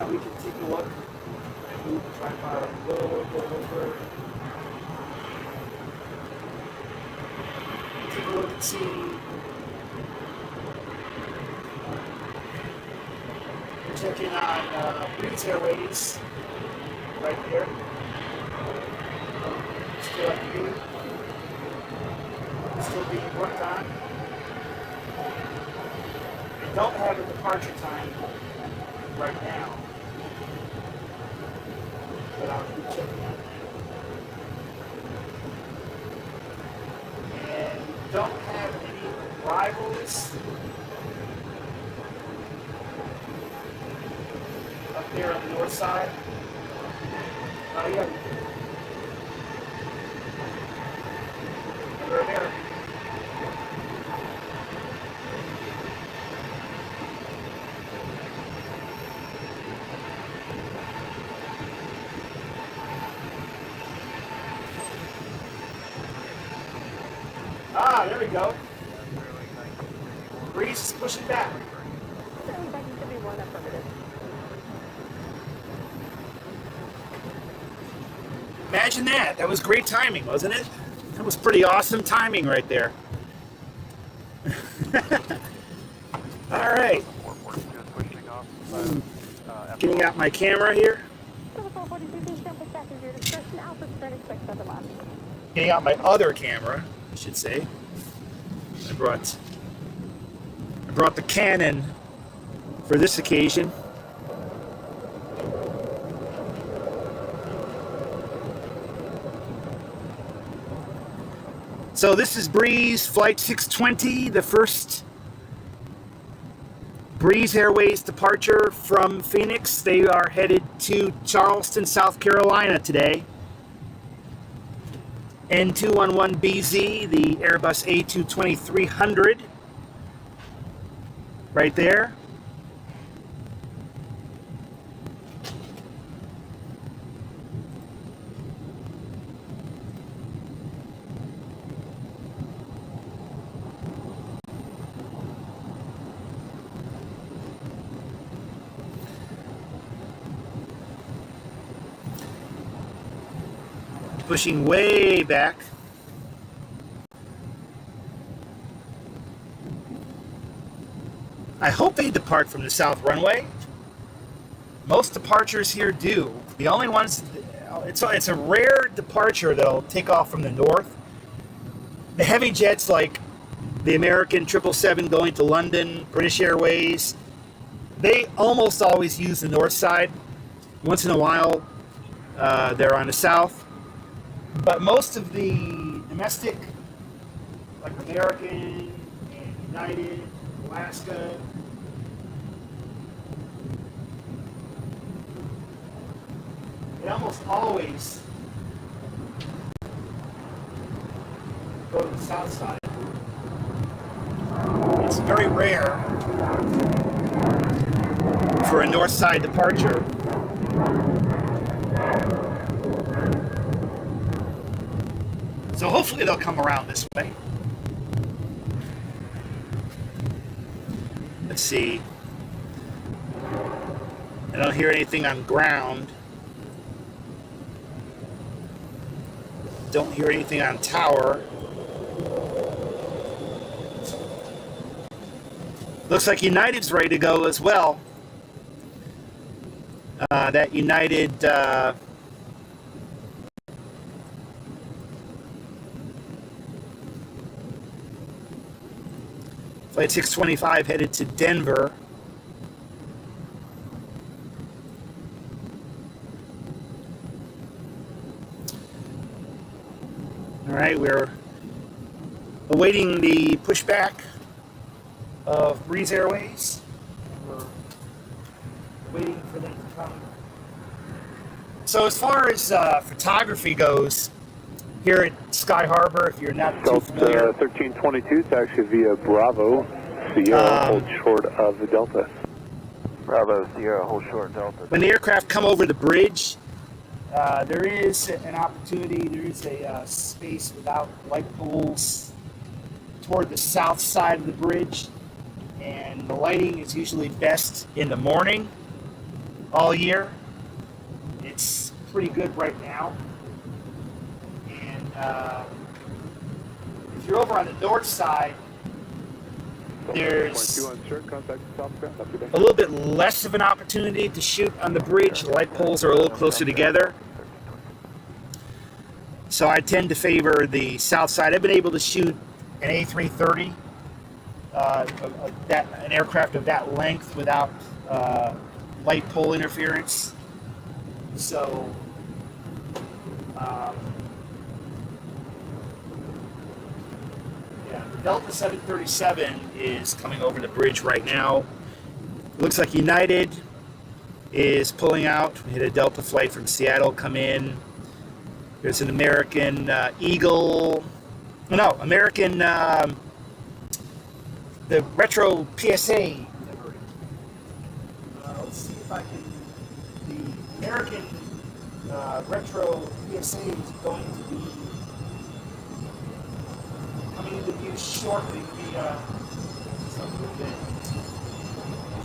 C: We can take a look and move the tripod a little over. Take a look and see. We're checking on Breeze Airways right there. Still at you. Still being worked on. They don't have a departure time right now, but I'll keep checking on that. And don't have any arrivals up there on the north side. Oh yeah. Right there. Ah, there we go. Breeze is pushing back. Imagine that. That was great timing, wasn't it? That was pretty awesome timing right there. All right. Getting out my camera here. getting out my other camera, I should say. I brought the Canon for this occasion. So this is Breeze Flight 620, the first Breeze Airways departure from Phoenix. They are headed to Charleston, South Carolina today. N211BZ, the Airbus A220-300, right there. Pushing way back. I hope they depart from the south runway. Most departures here do. The only ones, it's a rare departure that'll take off from the north. The heavy jets like the American 777 going to London, British Airways, they almost always use the north side. Once in a while, they're on the south. But most of the domestic, like American and United, Alaska, they almost always go to the south side. It's very rare for a north side departure. So hopefully they'll come around this way. Let's see. I don't hear anything on ground. Don't hear anything on tower. Looks like United's ready to go as well. That United Flight 625 headed to Denver. All right, we're awaiting the pushback of Breeze Airways. We're waiting for them to come. So as far as photography goes, here at Sky Harbor, if you're not too familiar.
F: 1322, it's actually via Bravo, Sierra, hold short of the Delta. Bravo, Sierra, hold short Delta.
C: When the aircraft come over the bridge, there is an opportunity, there is a space without light poles toward the south side of the bridge, and the lighting is usually best in the morning all year. It's pretty good right now. If you're over on the north side, there's a little bit less of an opportunity to shoot on the bridge. The light poles are a little closer together. So I tend to favor the south side. I've been able to shoot an A330, an aircraft of that length without light pole interference. So the Delta 737 is coming over the bridge right now. Looks like United is pulling out. We had a Delta flight from Seattle come in. There's an American Eagle. No, American, the retro PSA. Let's see if I can. The American retro PSA is going to be coming into view shortly. Something that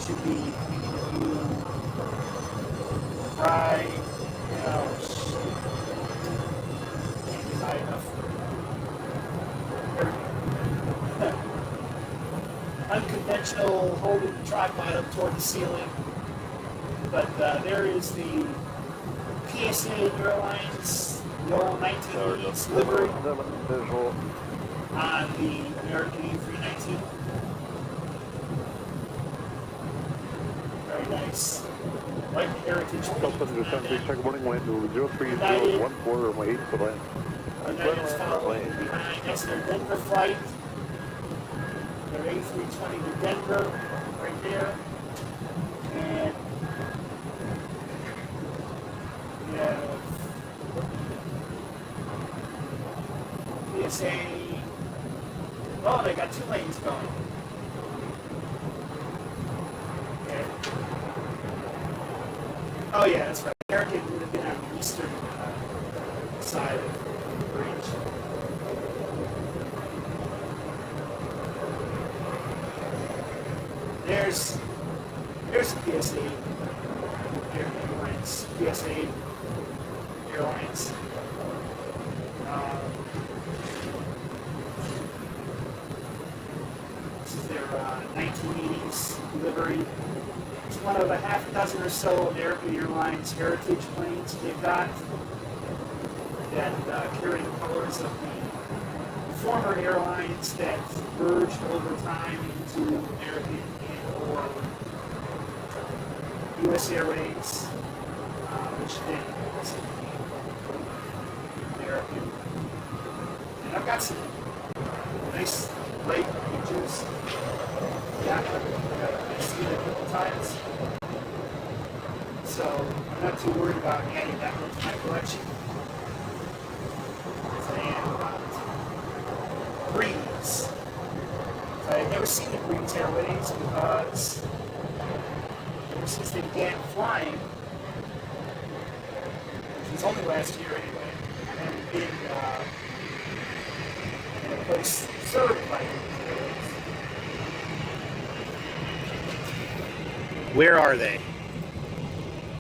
C: should be coming into view right now. Can't get high enough. Unconventional, holding the tripod up toward the ceiling. But there is the PSA Airlines the old 1980s livery
F: Visual.
C: on the American A319. Very nice. Like the heritage
F: Delta
C: paint on
F: descend, check morning wind, 03014, runway 8 to land.
C: United's following behind. That's their Denver flight. Their A320 to Denver, right there. And we have PSA. Oh, they got 2 lanes going. Okay. Oh yeah, that's right. American would have been on the eastern side of the bridge. There's PSA Airlines. PSA Airlines. This is their 1980s livery. It's one of a half dozen or so American Airlines heritage planes they've got that carry the colors of the former airlines that merged over time into American and/or U.S. Airways, which then became American. And I've got some nice light pictures. Yeah, I've seen it a couple times. So I'm not too worried about adding that one to my collection. As I am about Breeze. So I've never seen the Breeze Airways because ever since they began flying, which was only last year anyway, I haven't been in a place served by Breeze Airways. Where are they?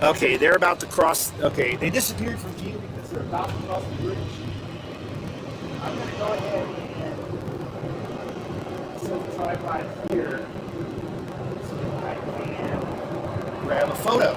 C: Okay, they're about to cross. Okay, they disappeared from view because they're about to cross the bridge. I'm going to go ahead and drive by here so that I can grab a photo.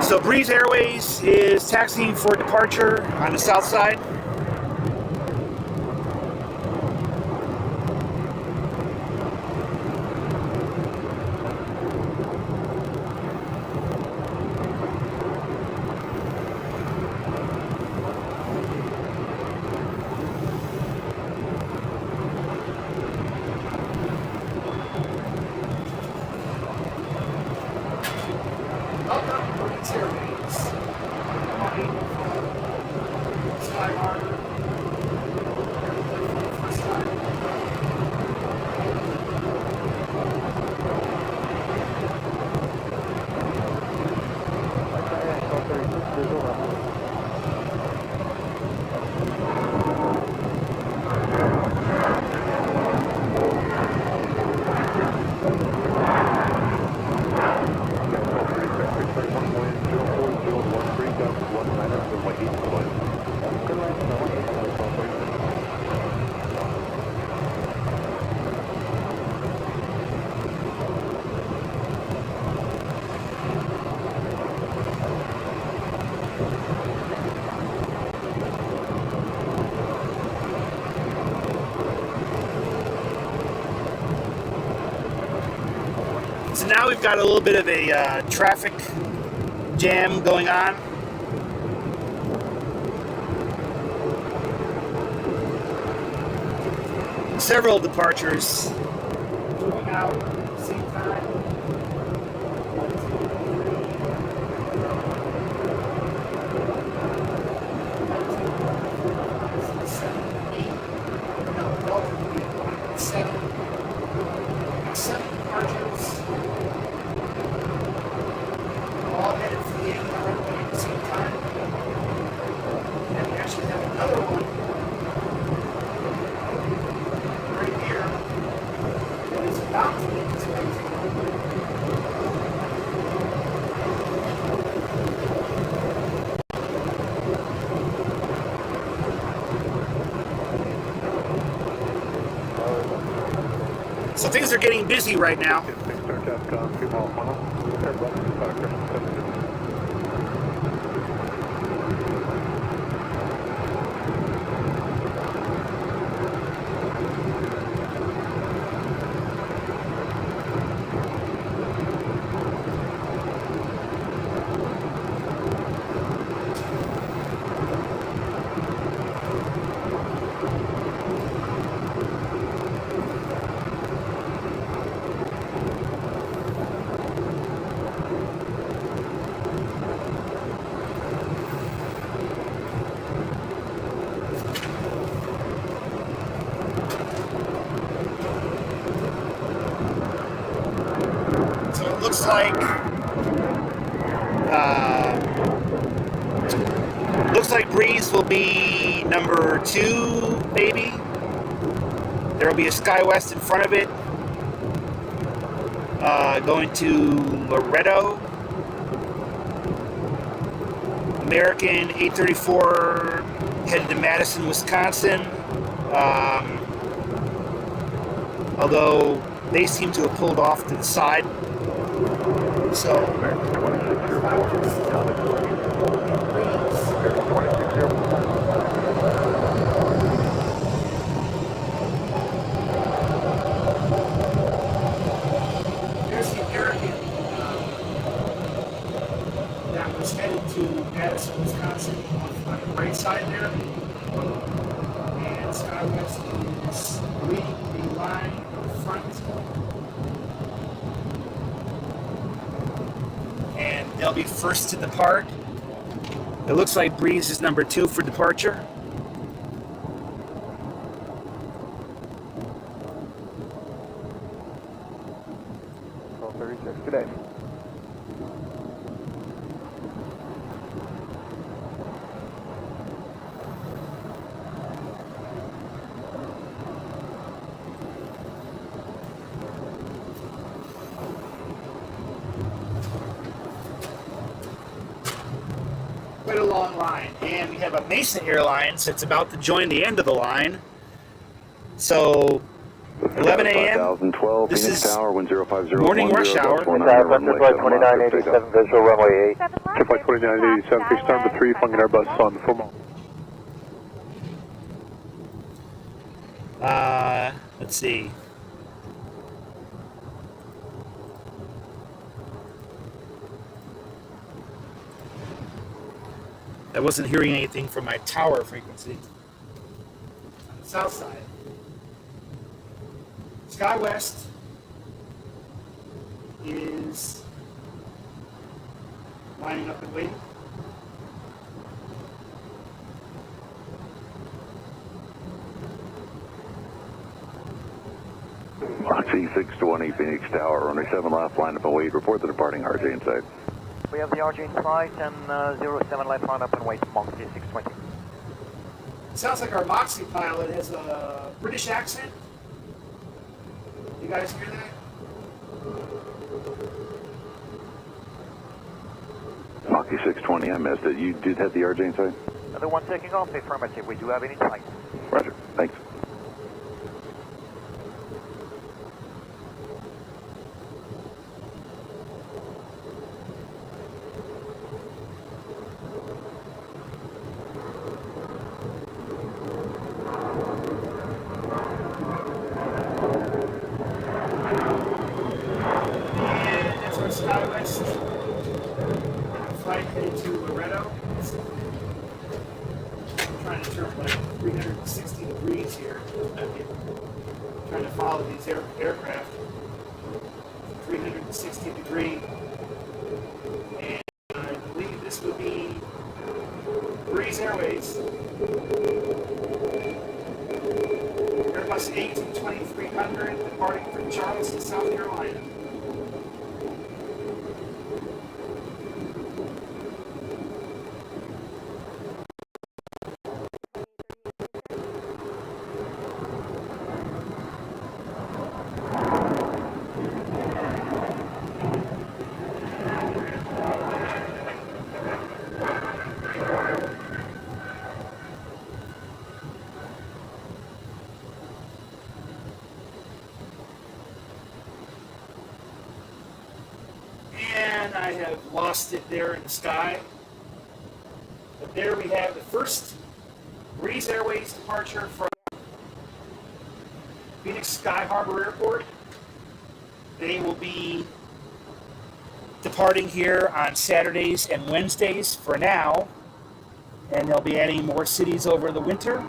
C: So Breeze Airways is taxiing for departure on the south side. Welcome, Breeze Airways. Skymark. So now we've got a little bit of a traffic jam going on. Several departures going out at the same time. 1, 2, 3, 4, 5, 6, 7, 8. No, 7 departures. All headed for the airline runway at the same time. And we actually have another one right here that is about to make its way through. So things are getting busy right now. Looks like Breeze will be number 2, maybe. There will be a SkyWest in front of it, going to Loretto. American 834 headed to Madison, Wisconsin. Although they seem to have pulled off to the side. So there's the American that was headed to Madison, Wisconsin on the right side there. And SkyWest is leading the line in front. And they'll be first to depart. It looks like Breeze is number 2 for departure.
B: Good day.
C: Quite a long line. And we have a Mesa Airlines that's about to join the end of the line. So 11 a.m. This is morning rush hour.
F: Flight 2987, visual runway 8. Flight 2987, fixed number 3, flying Airbus on the full mile.
C: Let's see. I wasn't hearing anything from my tower frequency. On the south side. SkyWest is lining up and waiting.
G: Moxie 620, Phoenix Tower, runway 7 left, line up and wait. Report the departing RJ inside.
D: We have the RJ in flight and 07 left, line up and wait, Moxie 620.
C: It sounds like our Moxie pilot has a British accent. You guys hear that?
G: Moxie 620, I missed it. You did have the RJ inside?
D: The one taking off, affirmative. We do have it in flight.
G: Roger, thanks.
C: trying to turn like 360 degrees here. Trying to follow these aircraft. 360 degree. And I believe this would be Breeze Airways. Airbus A220-300 departing from Charleston, South Carolina. And I have lost it there in the sky. But there we have the first Breeze Airways departure from Phoenix Sky Harbor Airport. They will be departing here on Saturdays and Wednesdays for now. And they'll be adding more cities over the winter.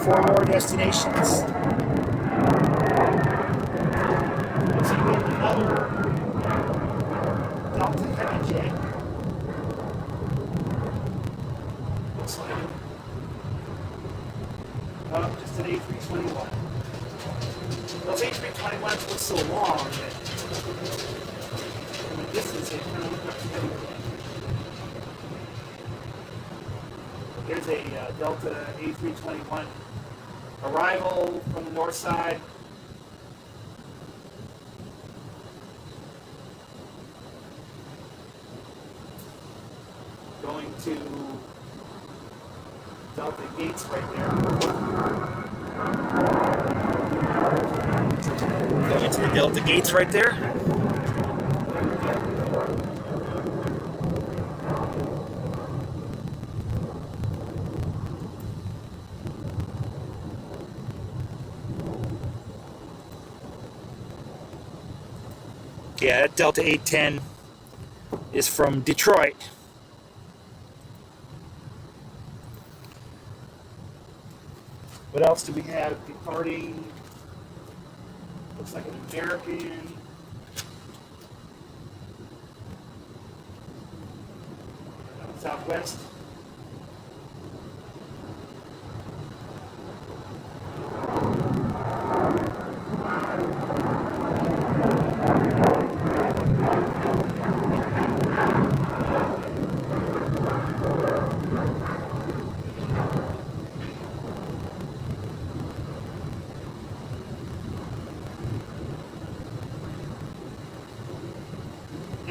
C: 4 more destinations. There's even another Delta Heavy Jet. Looks like just an A321. Those A321s look so long that from a distance they kind of look like heavy jets. There's a Delta A321 arrival from the north side. Going to Delta gates right there. Going to the Delta gates right there. Yeah, that Delta 810 is from Detroit. What else do we have departing? Looks like an American. Southwest.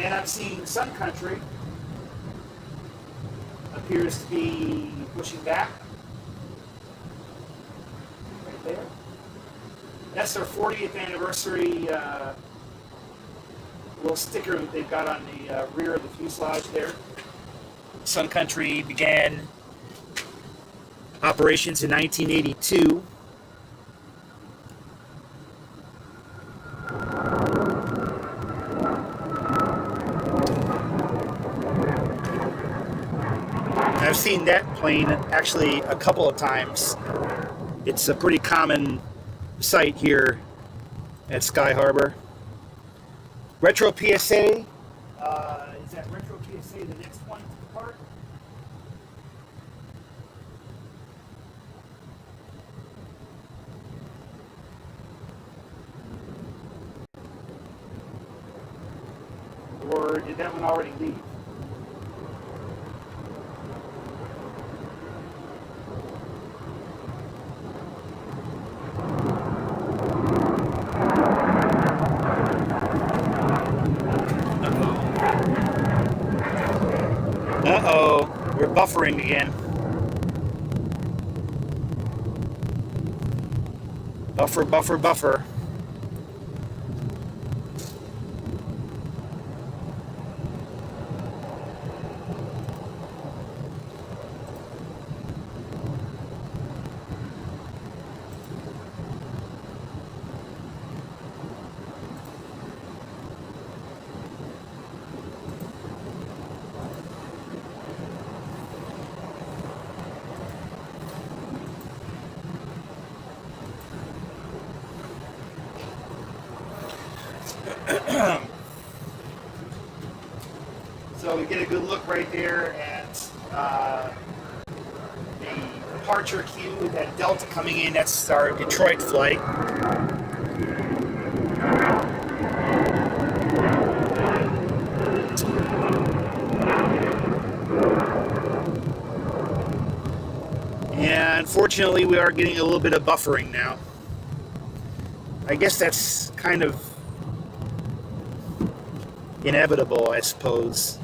C: And I'm seeing Sun Country appears to be pushing back. Right there. That's their 40th anniversary little sticker that they've got on the rear of the fuselage there. Sun Country began operations in 1982. I've seen that plane actually a couple of times. It's a pretty common sight here at Sky Harbor. Retro PSA. Is that Retro PSA the next one to depart? Or did that one already leave? Uh-oh, we're buffering again. Buffer, buffer, buffer. look right there at the departure queue with that Delta coming in. That's our Detroit flight. And fortunately, we are getting a little bit of buffering now. I guess that's kind of inevitable, I suppose.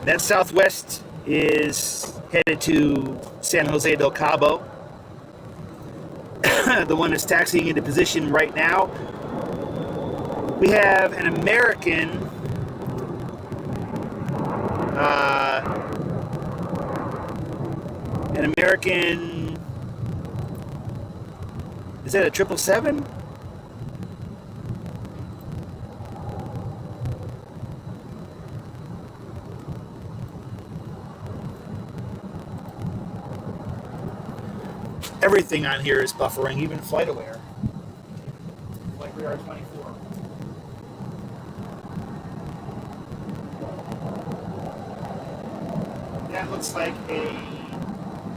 C: That Southwest is headed to San Jose del Cabo. The one that's taxiing into position right now. We have an American is that a 777? Everything on here is buffering, even FlightAware. Like we are 24. That looks like a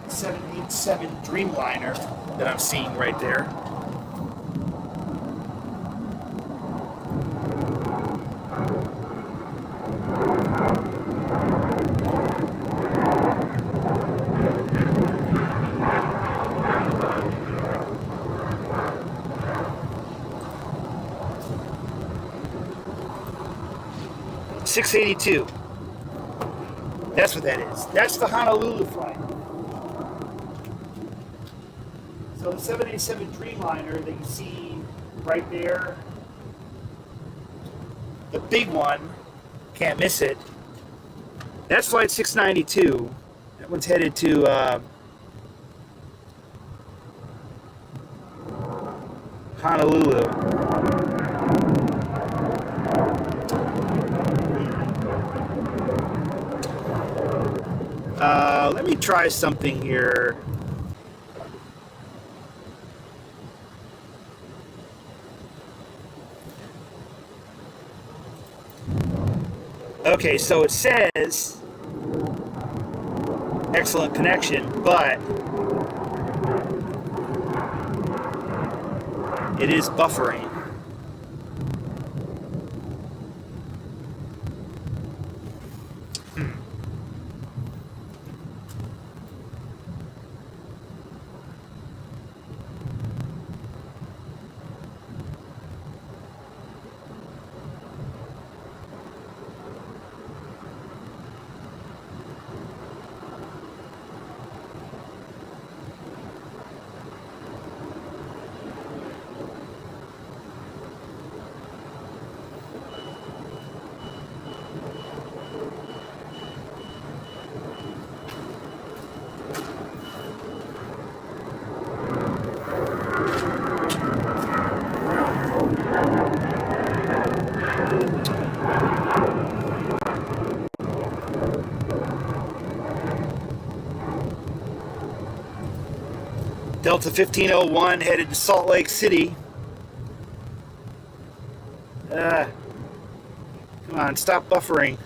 C: 787 Dreamliner that I'm seeing right there. .682. That's what that is. That's the Honolulu flight. So the 787 Dreamliner that you see right there, the big one, can't miss it. That's flight 692. That one's headed to Honolulu. Let me try something here. Okay, so it says excellent connection, but it is buffering. Delta 1501 headed to Salt Lake City. Come on, stop buffering.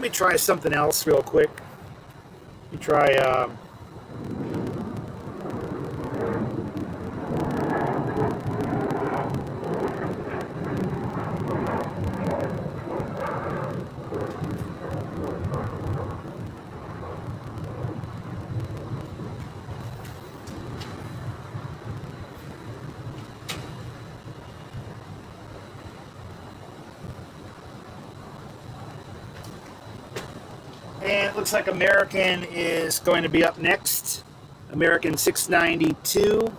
C: me try something else real quick. Let me try. And it looks like American is going to be up next. American 692.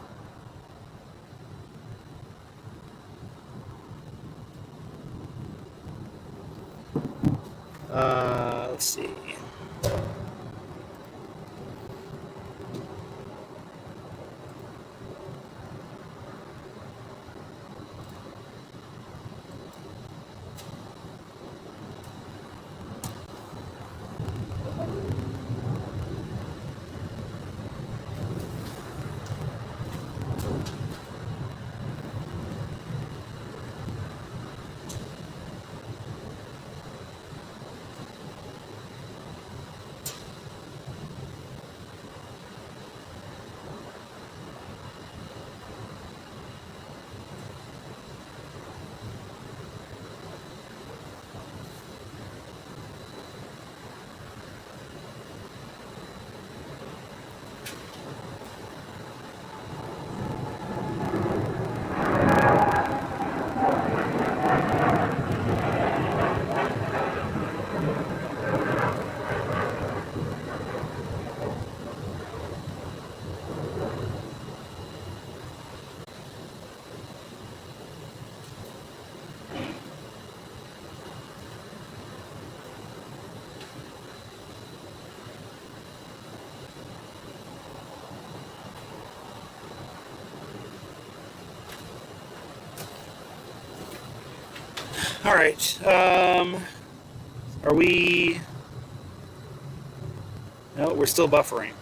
C: Let's see. All right. Are we? No, we're still buffering.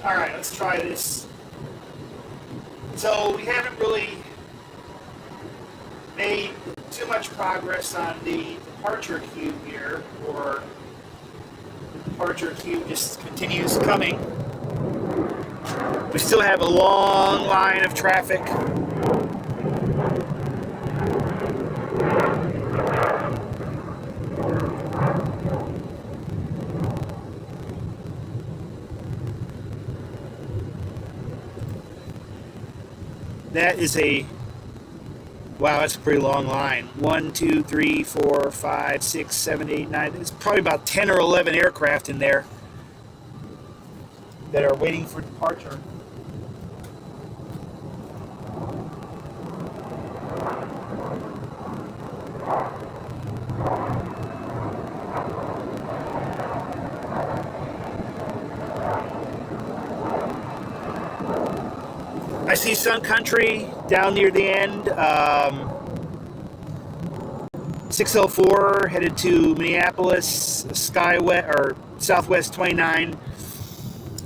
C: Alright, let's try this. So we haven't really made too much progress on the departure queue here, or the departure queue just continues coming. We still have a long line of traffic. That is wow, that's a pretty long line. 1, 2, 3, 4, 5, 6, 7, 8, 9. There's probably about 10 or 11 aircraft in there that are waiting for departure. I see Sun Country down near the end. 604 headed to Minneapolis. Skywest or Southwest 29.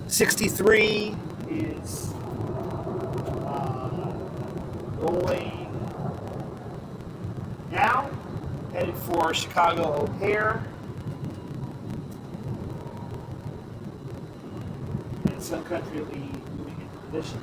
C: 63 is rolling now, headed for Chicago O'Hare. And Sun Country will be moving into position.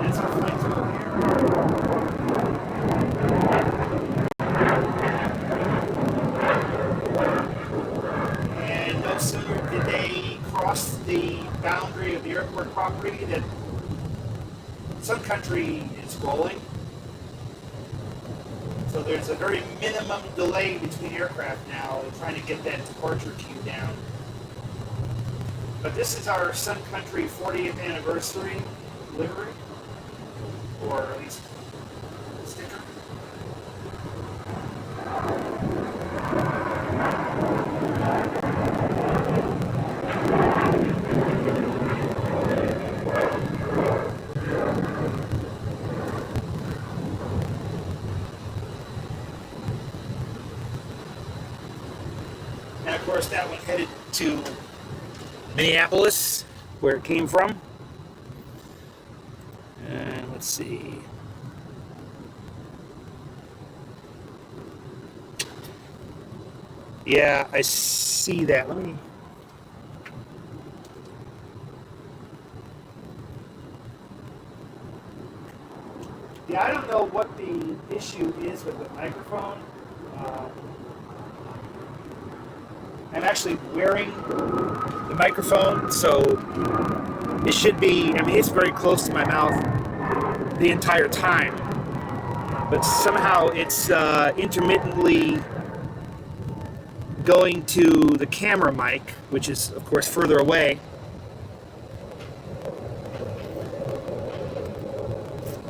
C: That's our flight to O'Hare. And no sooner did they cross the boundary of the airport property that Sun Country is rolling. So there's a very minimum delay between aircraft now in trying to get that departure queue down. But this is our Sun Country 40th anniversary livery, or at least sticker. And of course that one headed to Minneapolis, where it came from. And let's see. Yeah, I see that. Let me. Yeah, I don't know what the issue is with the microphone. I'm actually wearing the microphone, so it should be, I mean, it's very close to my mouth the entire time, but somehow it's intermittently going to the camera mic, which is, of course, further away.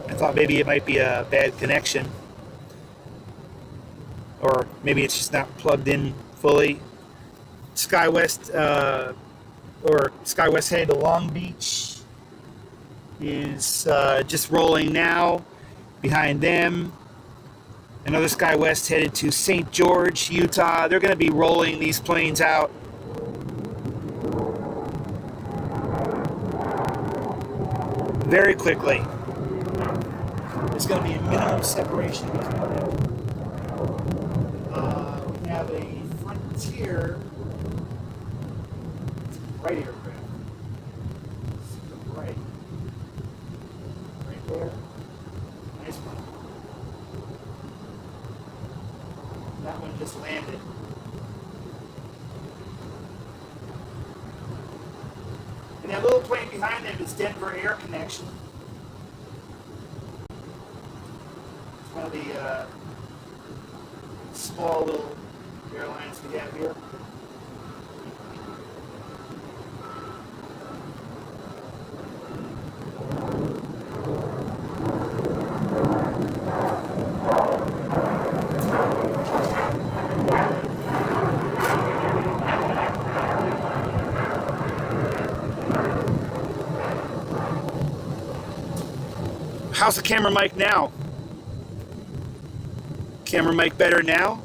C: I thought maybe it might be a bad connection, or maybe it's just not plugged in fully. SkyWest headed to Long Beach is just rolling now. Behind them, another SkyWest headed to St. George, Utah. They're going to be rolling these planes out. Very quickly. There's going to be a minimum separation. We have a Frontier right aircraft. Right. Right there. Nice one. That one just landed. And that little plane behind them is Denver Air Connection. It's one of the small little airlines we have here. How's the camera mic now? Camera mic better now?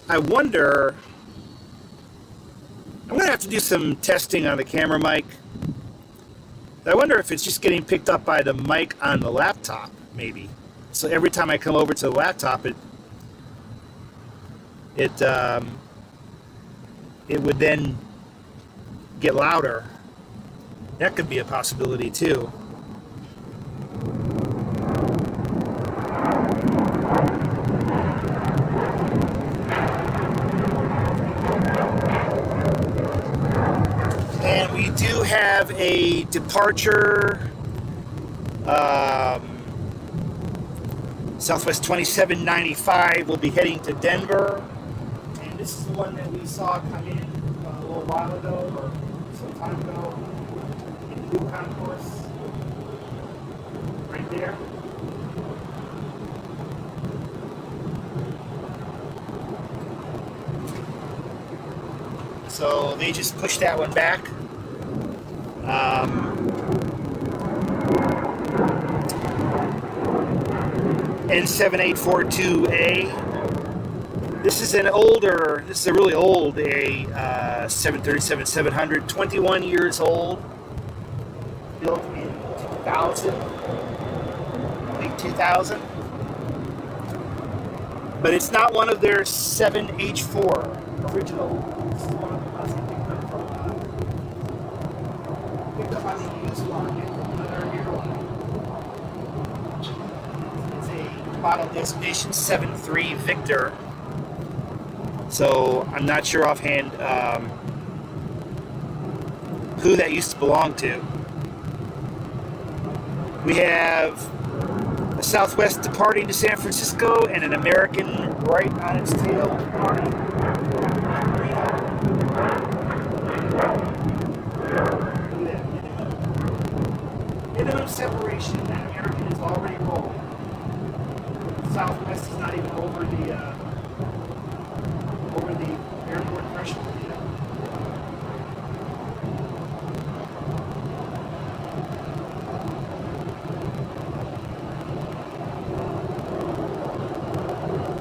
C: I wonder, I'm going to have to do some testing on the camera mic. I wonder if it's just getting picked up by the mic on the laptop, maybe. So every time I come over to the laptop, it would then get louder. That could be a possibility too. And we do have a departure, Southwest 2795. We'll be heading to Denver. And this is the one that we saw come in a little while ago, or some time ago, in the Blue Concourse, right there. So they just pushed that one back. N7842A. This is a really old 737-700, 21 years old, built in 2000, late 2000. But it's not one of their 7H4 original. This is one of the ones they picked up on the used market from another airline. It's a model designation 73 Victor. So I'm not sure offhand who that used to belong to. We have a Southwest departing to San Francisco and an American right on its tail departing. Minimum separation. That American is already rolling. Southwest is not even over the airport threshold yet.